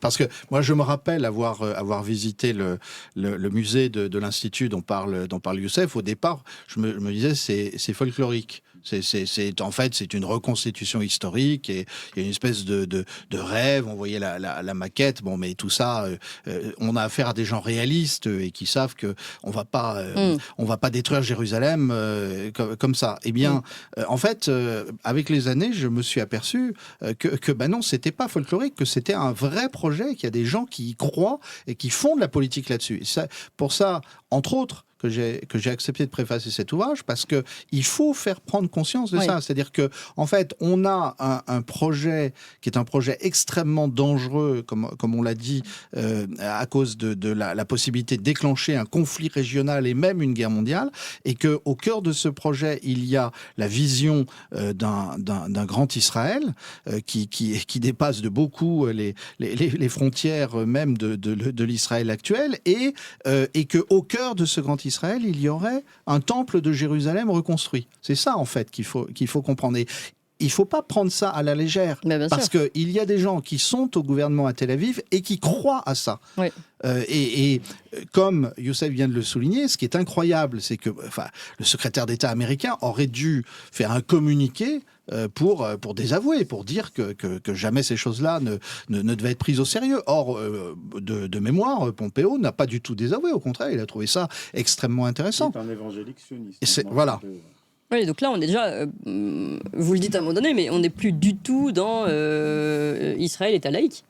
Parce que moi, je me rappelle avoir visité le musée de l'Institut dont parle Youssef. Au départ, je me disais, c'est folklorique. En fait, c'est une reconstitution historique et il y a une espèce de rêve. On voyait la maquette. Bon, mais tout ça, on a affaire à des gens réalistes et qui savent que on va pas détruire Jérusalem comme ça. Eh bien, en fait, avec les années, je me suis aperçu que non, c'était pas folklorique, que c'était un vrai projet, qu'il y a des gens qui y croient et qui font de la politique là-dessus. Pour ça, entre autres, que j'ai accepté de préfacer cet ouvrage, parce que il faut faire prendre conscience de ça. C'est-à-dire que, en fait, on a un projet qui est un projet extrêmement dangereux, comme on l'a dit, à cause de la possibilité de déclencher un conflit régional et même une guerre mondiale, et que au cœur de ce projet, il y a la vision d'un grand Israël qui dépasse de beaucoup les frontières même de l'Israël actuel, et que au cœur de ce grand Israël, il y aurait un temple de Jérusalem reconstruit. C'est ça, en fait, qu'il faut comprendre. il ne faut pas prendre ça à la légère. Parce qu'il y a des gens qui sont au gouvernement à Tel Aviv et qui croient à ça. Oui. Et comme Youssef vient de le souligner, ce qui est incroyable, c'est que le secrétaire d'État américain aurait dû faire un communiqué pour désavouer, pour dire que jamais ces choses-là ne devaient être prises au sérieux. Or, de mémoire, Pompeo n'a pas du tout désavoué, au contraire, il a trouvé ça extrêmement intéressant. C'est un évangélique sioniste. Voilà. Oui, donc là, on est déjà, vous le dites à un moment donné, mais on n'est plus du tout dans Israël État laïque.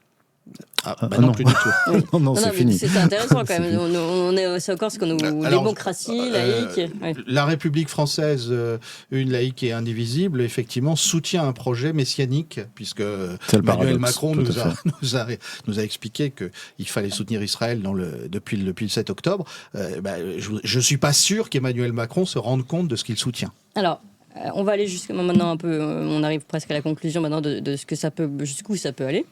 Non, plus du tout. non, c'est fini. C'est intéressant quand même. C'est encore ce qu'on nous... démocratie, laïque. La République française, une laïque et indivisible, effectivement, soutient un projet messianique, puisque Emmanuel Macron nous a expliqué qu'il fallait soutenir Israël depuis le 7 octobre. Je ne suis pas sûr qu'Emmanuel Macron se rende compte de ce qu'il soutient. Alors, on va aller maintenant un peu... on arrive presque à la conclusion maintenant de ce que ça peut, jusqu'où ça peut aller.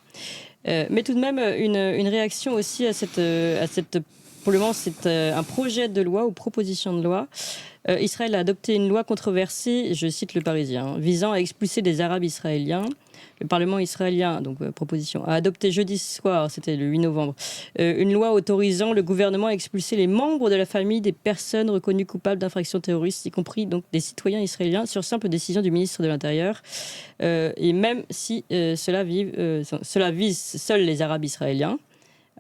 Mais tout de même, une réaction aussi à cette pour le moment, c'est un projet de loi ou proposition de loi. Israël a adopté une loi controversée, je cite Le Parisien, visant à expulser des Arabes israéliens. Le Parlement israélien, donc proposition, a adopté jeudi soir, c'était le 8 novembre, une loi autorisant le gouvernement à expulser les membres de la famille des personnes reconnues coupables d'infractions terroristes, y compris donc des citoyens israéliens, sur simple décision du ministre de l'Intérieur. Et même si cela vise seuls les Arabes israéliens.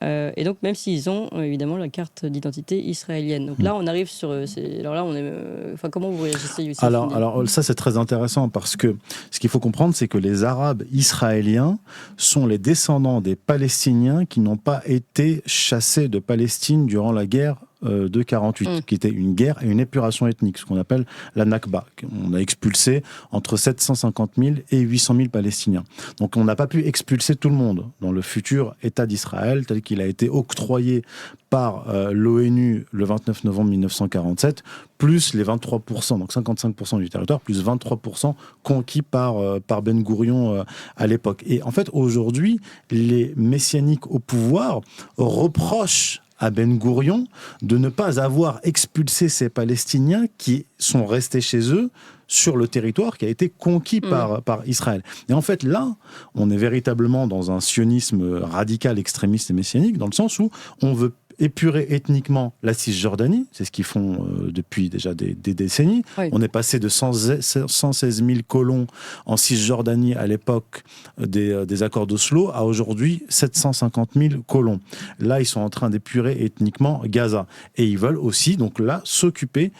Et donc même s'ils ont évidemment la carte d'identité israélienne. Donc là on arrive sur alors là on est comment vous réagissez, Youssef? Alors ça c'est très intéressant parce que ce qu'il faut comprendre c'est que les Arabes israéliens sont les descendants des Palestiniens qui n'ont pas été chassés de Palestine durant la guerre de 48, qui était une guerre et une épuration ethnique, ce qu'on appelle la Nakba. On a expulsé entre 750 000 et 800 000 Palestiniens. Donc on n'a pas pu expulser tout le monde dans le futur État d'Israël tel qu'il a été octroyé par l'ONU le 29 novembre 1947, plus les 23%, donc 55% du territoire, plus 23% conquis par Ben Gourion à l'époque. Et en fait, aujourd'hui, les messianiques au pouvoir reprochent à Ben Gourion de ne pas avoir expulsé ces Palestiniens qui sont restés chez eux sur le territoire qui a été conquis par Israël. Et en fait, là, on est véritablement dans un sionisme radical, extrémiste et messianique, dans le sens où on veut épurer ethniquement la Cisjordanie, c'est ce qu'ils font depuis déjà des décennies. Oui. On est passé de 116 000 colons en Cisjordanie à l'époque des accords d'Oslo à aujourd'hui 750 000 colons. Là, ils sont en train d'épurer ethniquement Gaza. Et ils veulent aussi, donc là, s'occuper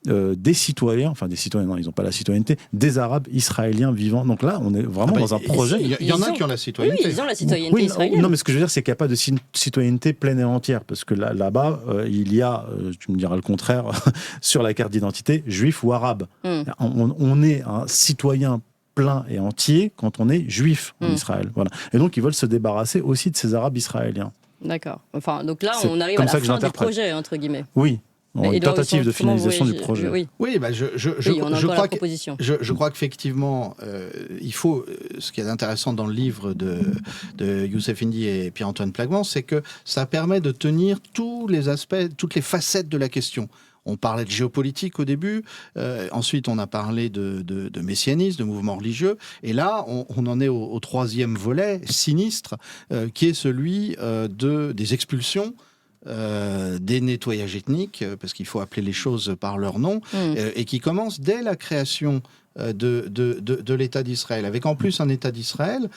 des citoyens, non, ils n'ont pas la citoyenneté, des Arabes israéliens vivants. Donc là, on est vraiment dans un projet. Il y en a qui ont la citoyenneté. Oui, ils ont la citoyenneté israélienne. Non, mais ce que je veux dire, c'est qu'il n'y a pas de citoyenneté pleine et entière, parce que là-bas, il y a, tu me diras le contraire, sur la carte d'identité, juif ou arabe. On est un citoyen plein et entier quand on est juif en Israël. Voilà. Et donc, ils veulent se débarrasser aussi de ces Arabes israéliens. D'accord. Enfin, donc là, on arrive à la fin du projet, entre guillemets. Oui. Une tentative de finalisation du projet. Oui, je crois qu'effectivement, il faut. Ce qui est intéressant dans le livre de Youssef Indy et Pierre-Antoine Plagman, c'est que ça permet de tenir tous les aspects, toutes les facettes de la question. On parlait de géopolitique au début, ensuite on a parlé de messianisme, de mouvements religieux, et là on en est au troisième volet sinistre, qui est celui des expulsions. Des nettoyages ethniques, parce qu'il faut appeler les choses par leur nom, et qui commence dès la création de l'État d'Israël, avec en plus un État d'Israël,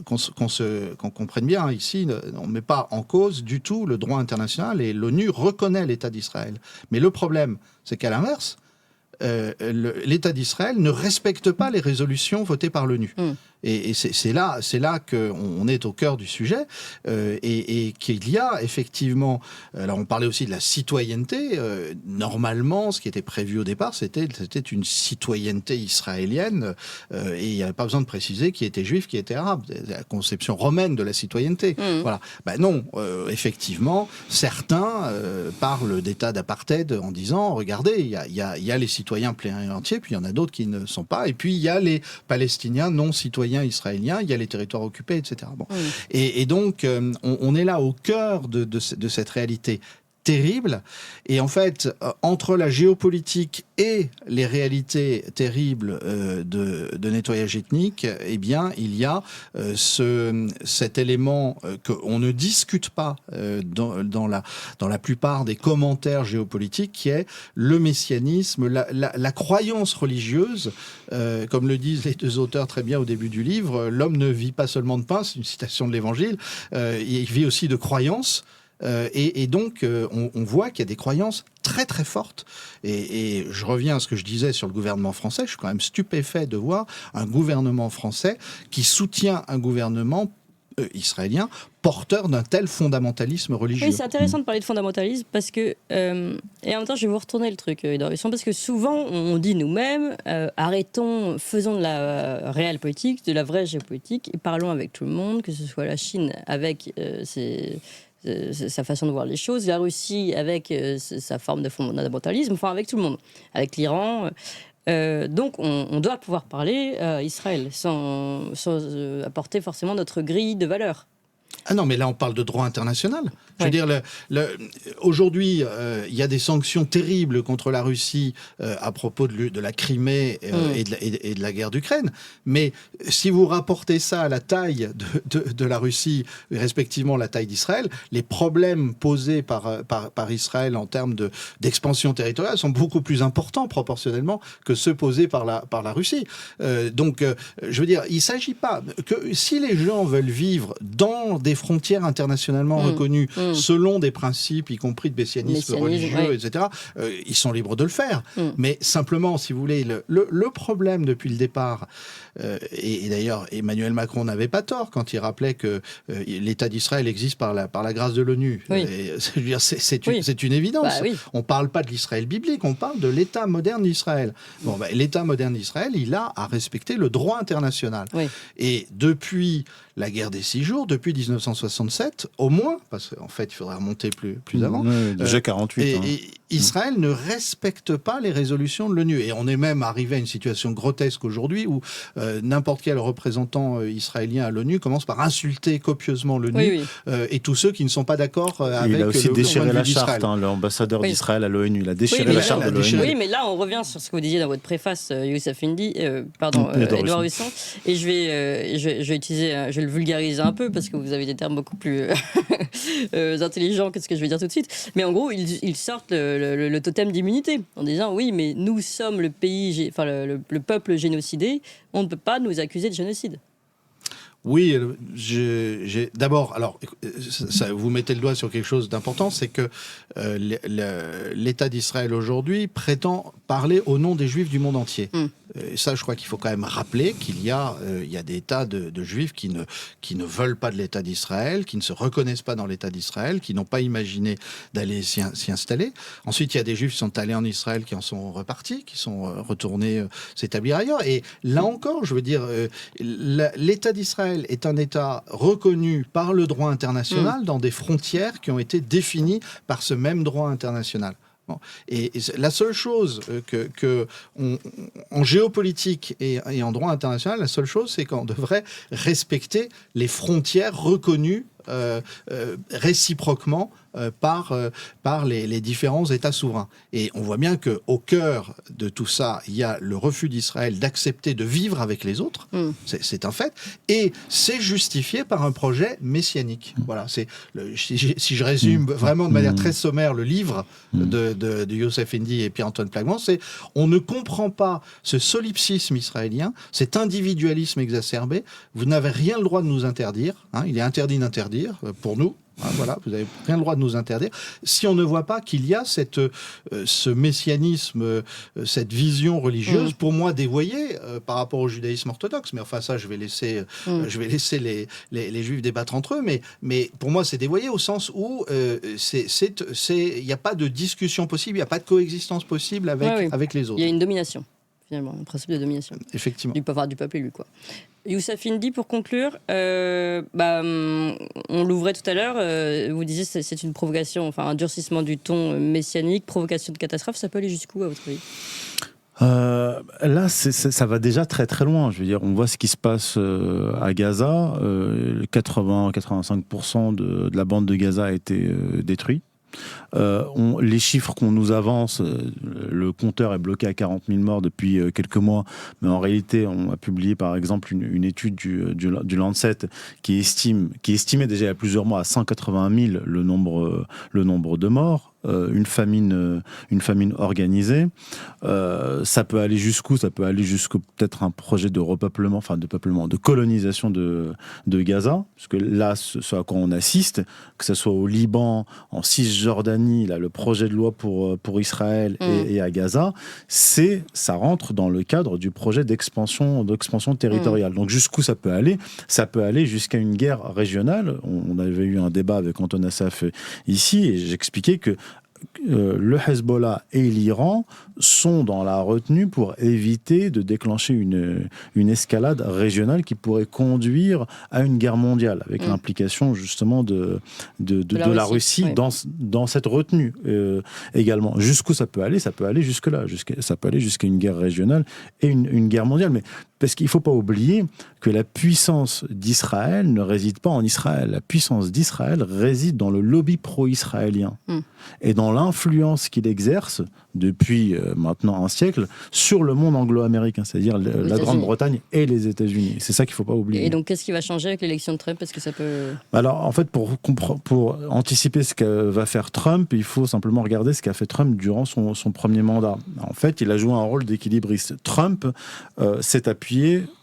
qu'on comprenne bien, ici, on ne met pas en cause du tout le droit international, et l'ONU reconnaît l'État d'Israël. Mais le problème, c'est qu'à l'inverse, l'État d'Israël ne respecte pas les résolutions votées par l'ONU. Et c'est là qu'on est au cœur du sujet, et qu'il y a effectivement... Alors on parlait aussi de la citoyenneté. Normalement, ce qui était prévu au départ, c'était une citoyenneté israélienne, et il n'y avait pas besoin de préciser qui était juif, qui était arabe. La conception romaine de la citoyenneté. Voilà. Non, effectivement, certains parlent d'état d'apartheid en disant, regardez, il y a les citoyens pleins et entiers, puis il y en a d'autres qui ne sont pas, et puis il y a les Palestiniens non citoyens israéliens, il y a les territoires occupés, etc. Bon. Et donc, on est là au cœur de cette réalité terrible. Et en fait, entre la géopolitique et les réalités terribles de nettoyage ethnique, eh bien, il y a cet élément qu'on ne discute pas dans la plupart des commentaires géopolitiques, qui est le messianisme, la croyance religieuse. Comme le disent les deux auteurs très bien au début du livre, l'homme ne vit pas seulement de pain, c'est une citation de l'Évangile, il vit aussi de croyances. Et donc, on voit qu'il y a des croyances très très fortes. Et je reviens à ce que je disais sur le gouvernement français. Je suis quand même stupéfait de voir un gouvernement français qui soutient un gouvernement israélien porteur d'un tel fondamentalisme religieux. Oui, c'est intéressant de parler de fondamentalisme parce que, et en même temps, je vais vous retourner le truc, parce que souvent, on dit nous-mêmes, arrêtons, faisons de la réelle politique, de la vraie géopolitique, et parlons avec tout le monde, que ce soit la Chine avec sa façon de voir les choses, la Russie avec sa forme de fondamentalisme, enfin avec tout le monde, avec l'Iran. Donc on doit pouvoir parler à Israël sans apporter forcément notre grille de valeurs. Ah non, mais là on parle de droit international. Je veux dire, aujourd'hui, il y a des sanctions terribles contre la Russie à propos de la Crimée et de la guerre d'Ukraine. Mais si vous rapportez ça à la taille de la Russie, respectivement la taille d'Israël, les problèmes posés par Israël en termes d'expansion territoriale sont beaucoup plus importants proportionnellement que ceux posés par la Russie. Donc, je veux dire, il ne s'agit pas que si les gens veulent vivre dans des frontières internationalement reconnues selon des principes, y compris de messianisme religieux, etc., ils sont libres de le faire. Mais simplement, si vous voulez, le problème depuis le départ, et d'ailleurs Emmanuel Macron n'avait pas tort quand il rappelait que l'État d'Israël existe par la grâce de l'ONU. C'est une évidence. Bah, oui. On ne parle pas de l'Israël biblique, on parle de l'État moderne d'Israël. Bon, l'État moderne d'Israël, il a à respecter le droit international. Oui. Et depuis la guerre des 6 jours, depuis 1967, au moins, parce qu'en fait, il faudrait remonter plus avant. Déjà 48. Israël ne respecte pas les résolutions de l'ONU. Et on est même arrivé à une situation grotesque aujourd'hui où n'importe quel représentant israélien à l'ONU commence par insulter copieusement l'ONU et tous ceux qui ne sont pas d'accord avec le il a aussi déchiré la charte, d'Israël. L'ambassadeur d'Israël à l'ONU. Il a déchiré la charte de l'ONU. Oui, mais là, on revient sur ce que vous disiez dans votre préface, Youssef Indy, Edouard Husson. Et je vais utiliser, je vais le vulgariser un peu parce que vous avez des termes beaucoup plus intelligents que ce que je vais dire tout de suite. Mais en gros, ils sortent le totem d'immunité en disant oui, mais nous sommes le pays, enfin le peuple génocidé, on ne peut pas nous accuser de génocide. Oui, d'abord, alors, vous mettez le doigt sur quelque chose d'important, c'est que l'État d'Israël aujourd'hui prétend parler au nom des Juifs du monde entier. Et ça, je crois qu'il faut quand même rappeler qu'il y a des tas de Juifs qui ne veulent pas de l'État d'Israël, qui ne se reconnaissent pas dans l'État d'Israël, qui n'ont pas imaginé d'aller s'y installer. Ensuite, il y a des Juifs qui sont allés en Israël, qui en sont repartis, qui sont retournés s'établir ailleurs. Et là encore, je veux dire, l'État d'Israël est un État reconnu par le droit international dans des frontières qui ont été définies par ce même droit international. Bon. Et la seule chose en géopolitique et en droit international, la seule chose, c'est qu'on devrait respecter les frontières reconnues réciproquement par les différents États souverains. Et on voit bien qu'au cœur de tout ça, il y a le refus d'Israël d'accepter de vivre avec les autres. C'est un fait. Et c'est justifié par un projet messianique. Voilà, si je résume vraiment de manière très sommaire le livre de Youssef Indy et Pierre-Antoine Plagman, c'est on ne comprend pas ce solipsisme israélien, cet individualisme exacerbé. Vous n'avez rien le droit de nous interdire. Il est interdit d'interdire pour nous. Voilà, vous n'avez rien le droit de nous interdire. Si on ne voit pas qu'il y a ce messianisme, cette vision religieuse, pour moi dévoyée par rapport au judaïsme orthodoxe. Mais enfin, ça, je vais laisser les Juifs débattre entre eux. Mais pour moi, c'est dévoyé au sens où il n'y a pas de discussion possible, il n'y a pas de coexistence possible avec les autres. Il y a une domination, finalement, un principe de domination. Effectivement. Du pouvoir du peuple élu, quoi. Youssef Indy, pour conclure, on l'ouvrait tout à l'heure, vous disiez que c'est une provocation, enfin un durcissement du ton messianique, provocation de catastrophe, ça peut aller jusqu'où à votre avis ? Là, ça va déjà très très loin. Je veux dire, on voit ce qui se passe à Gaza. 80-85% de la bande de Gaza a été détruite. Les chiffres qu'on nous avance, le compteur est bloqué à 40 000 morts depuis quelques mois, mais en réalité, on a publié par exemple une étude du Lancet qui estimait déjà il y a plusieurs mois à 180 000 le nombre de morts. Une famine organisée. Ça peut aller jusqu'où ? Ça peut aller jusqu'au peut-être un projet de repeuplement, de colonisation de Gaza, parce que là, ce à quoi on assiste, que ce soit au Liban, en Cisjordanie, là, le projet de loi pour Israël et à Gaza, ça rentre dans le cadre du projet d'expansion territoriale. Donc jusqu'où ça peut aller ? Ça peut aller jusqu'à une guerre régionale. On avait eu un débat avec Anton Assaf ici, et j'expliquais que le Hezbollah et l'Iran sont dans la retenue pour éviter de déclencher une escalade régionale qui pourrait conduire à une guerre mondiale, avec l'implication justement de la Russie dans cette retenue également. Jusqu'où ça peut aller ? Ça peut aller jusque-là. Ça peut aller jusqu'à une guerre régionale et une guerre mondiale. Mais parce qu'il ne faut pas oublier que la puissance d'Israël ne réside pas en Israël. La puissance d'Israël réside dans le lobby pro-israélien et dans l'influence qu'il exerce depuis maintenant un siècle sur le monde anglo-américain, c'est-à-dire la Grande-Bretagne et les États-Unis. C'est ça qu'il ne faut pas oublier. Et donc, qu'est-ce qui va changer avec l'élection de Trump ? Est-ce que ça peut... Alors, en fait, pour anticiper ce que va faire Trump, il faut simplement regarder ce qu'a fait Trump durant son premier mandat. En fait, il a joué un rôle d'équilibriste. Trump s'est appuyé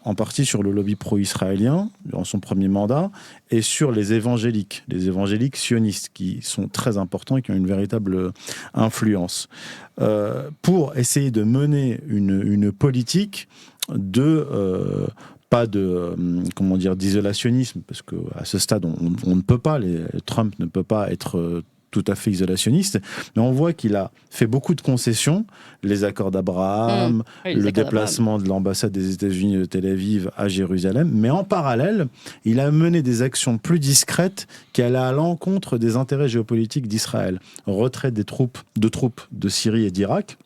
en partie sur le lobby pro-israélien durant son premier mandat et sur les évangéliques sionistes qui sont très importants et qui ont une véritable influence. Pour essayer de mener une politique pas d'isolationnisme, parce qu'à ce stade, on ne peut pas, Trump ne peut pas être tout à fait isolationniste, mais on voit qu'il a fait beaucoup de concessions, les accords d'Abraham, le déplacement de l'ambassade des États-Unis de Tel Aviv à Jérusalem, mais en parallèle, il a mené des actions plus discrètes qui allaient à l'encontre des intérêts géopolitiques d'Israël. Retrait de troupes de Syrie et d'Irak.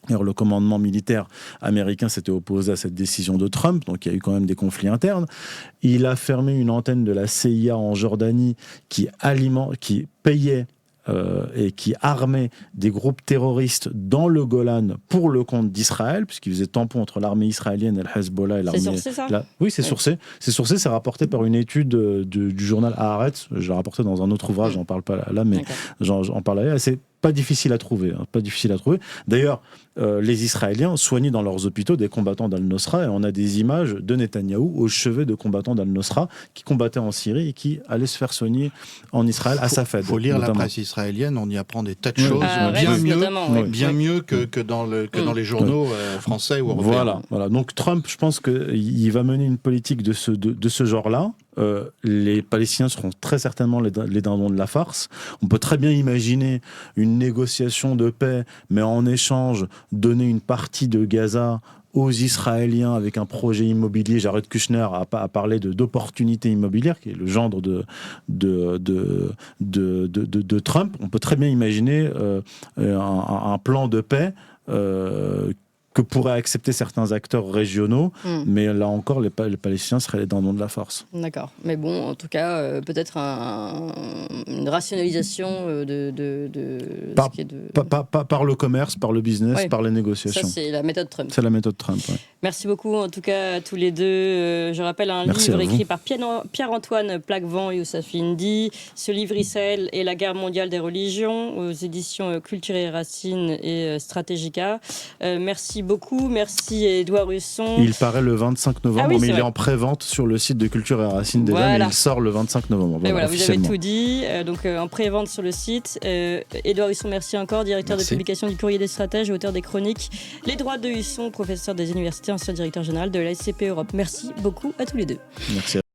Alors, le commandement militaire américain s'était opposé à cette décision de Trump, donc il y a eu quand même des conflits internes. Il a fermé une antenne de la CIA en Jordanie qui payait et qui armait des groupes terroristes dans le Golan pour le compte d'Israël, puisqu'il faisait tampon entre l'armée israélienne et le Hezbollah. C'est sourcé, ça ? Oui, c'est sourcé. C'est sourcé, c'est rapporté par une étude du journal Haaretz. Je l'ai rapporté dans un autre ouvrage, j'en parle pas là, mais j'en parle là. C'est pas difficile à trouver. D'ailleurs, les Israéliens soignaient dans leurs hôpitaux des combattants d'Al-Nosra, et on a des images de Netanyahou au chevet de combattants d'Al-Nosra qui combattaient en Syrie et qui allaient se faire soigner en Israël à Safed. Il faut lire notamment. La presse israélienne, on y apprend des tas de choses bien mieux que dans les journaux français ou européens. Voilà. Donc Trump, je pense qu'il va mener une politique de ce genre-là. Les Palestiniens seront très certainement les dindons de la farce. On peut très bien imaginer une négociation de paix, mais en échange donner une partie de Gaza aux Israéliens avec un projet immobilier. Jared Kushner a parlé d'opportunités immobilières, qui est le gendre de Trump. On peut très bien imaginer un plan de paix que pourraient accepter certains acteurs régionaux, mais là encore, les Palestiniens seraient les dindons de la farce. D'accord. Mais bon, en tout cas, peut-être une rationalisation par le commerce, par le business, par les négociations. Ça, c'est la méthode Trump. C'est la méthode Trump, ouais. Merci beaucoup, en tout cas, à tous les deux. Je rappelle un livre écrit par Pierre-Antoine Plaquevent et Youssef Indy. Ce livre, Israël et la guerre mondiale des religions, aux éditions Culture et Racines et Stratégica. Merci beaucoup. Merci Édouard Husson. Il paraît le 25 novembre, mais il est en pré-vente sur le site de Culture et Racines déjà, mais il sort le 25 novembre. Voilà, vous avez tout dit. Donc en pré-vente sur le site. Édouard Husson, merci encore, directeur de publication du Courrier des Stratèges, auteur des chroniques Les droits de Husson, professeur des universités, ancien directeur général de la SCP Europe. Merci beaucoup à tous les deux. Merci.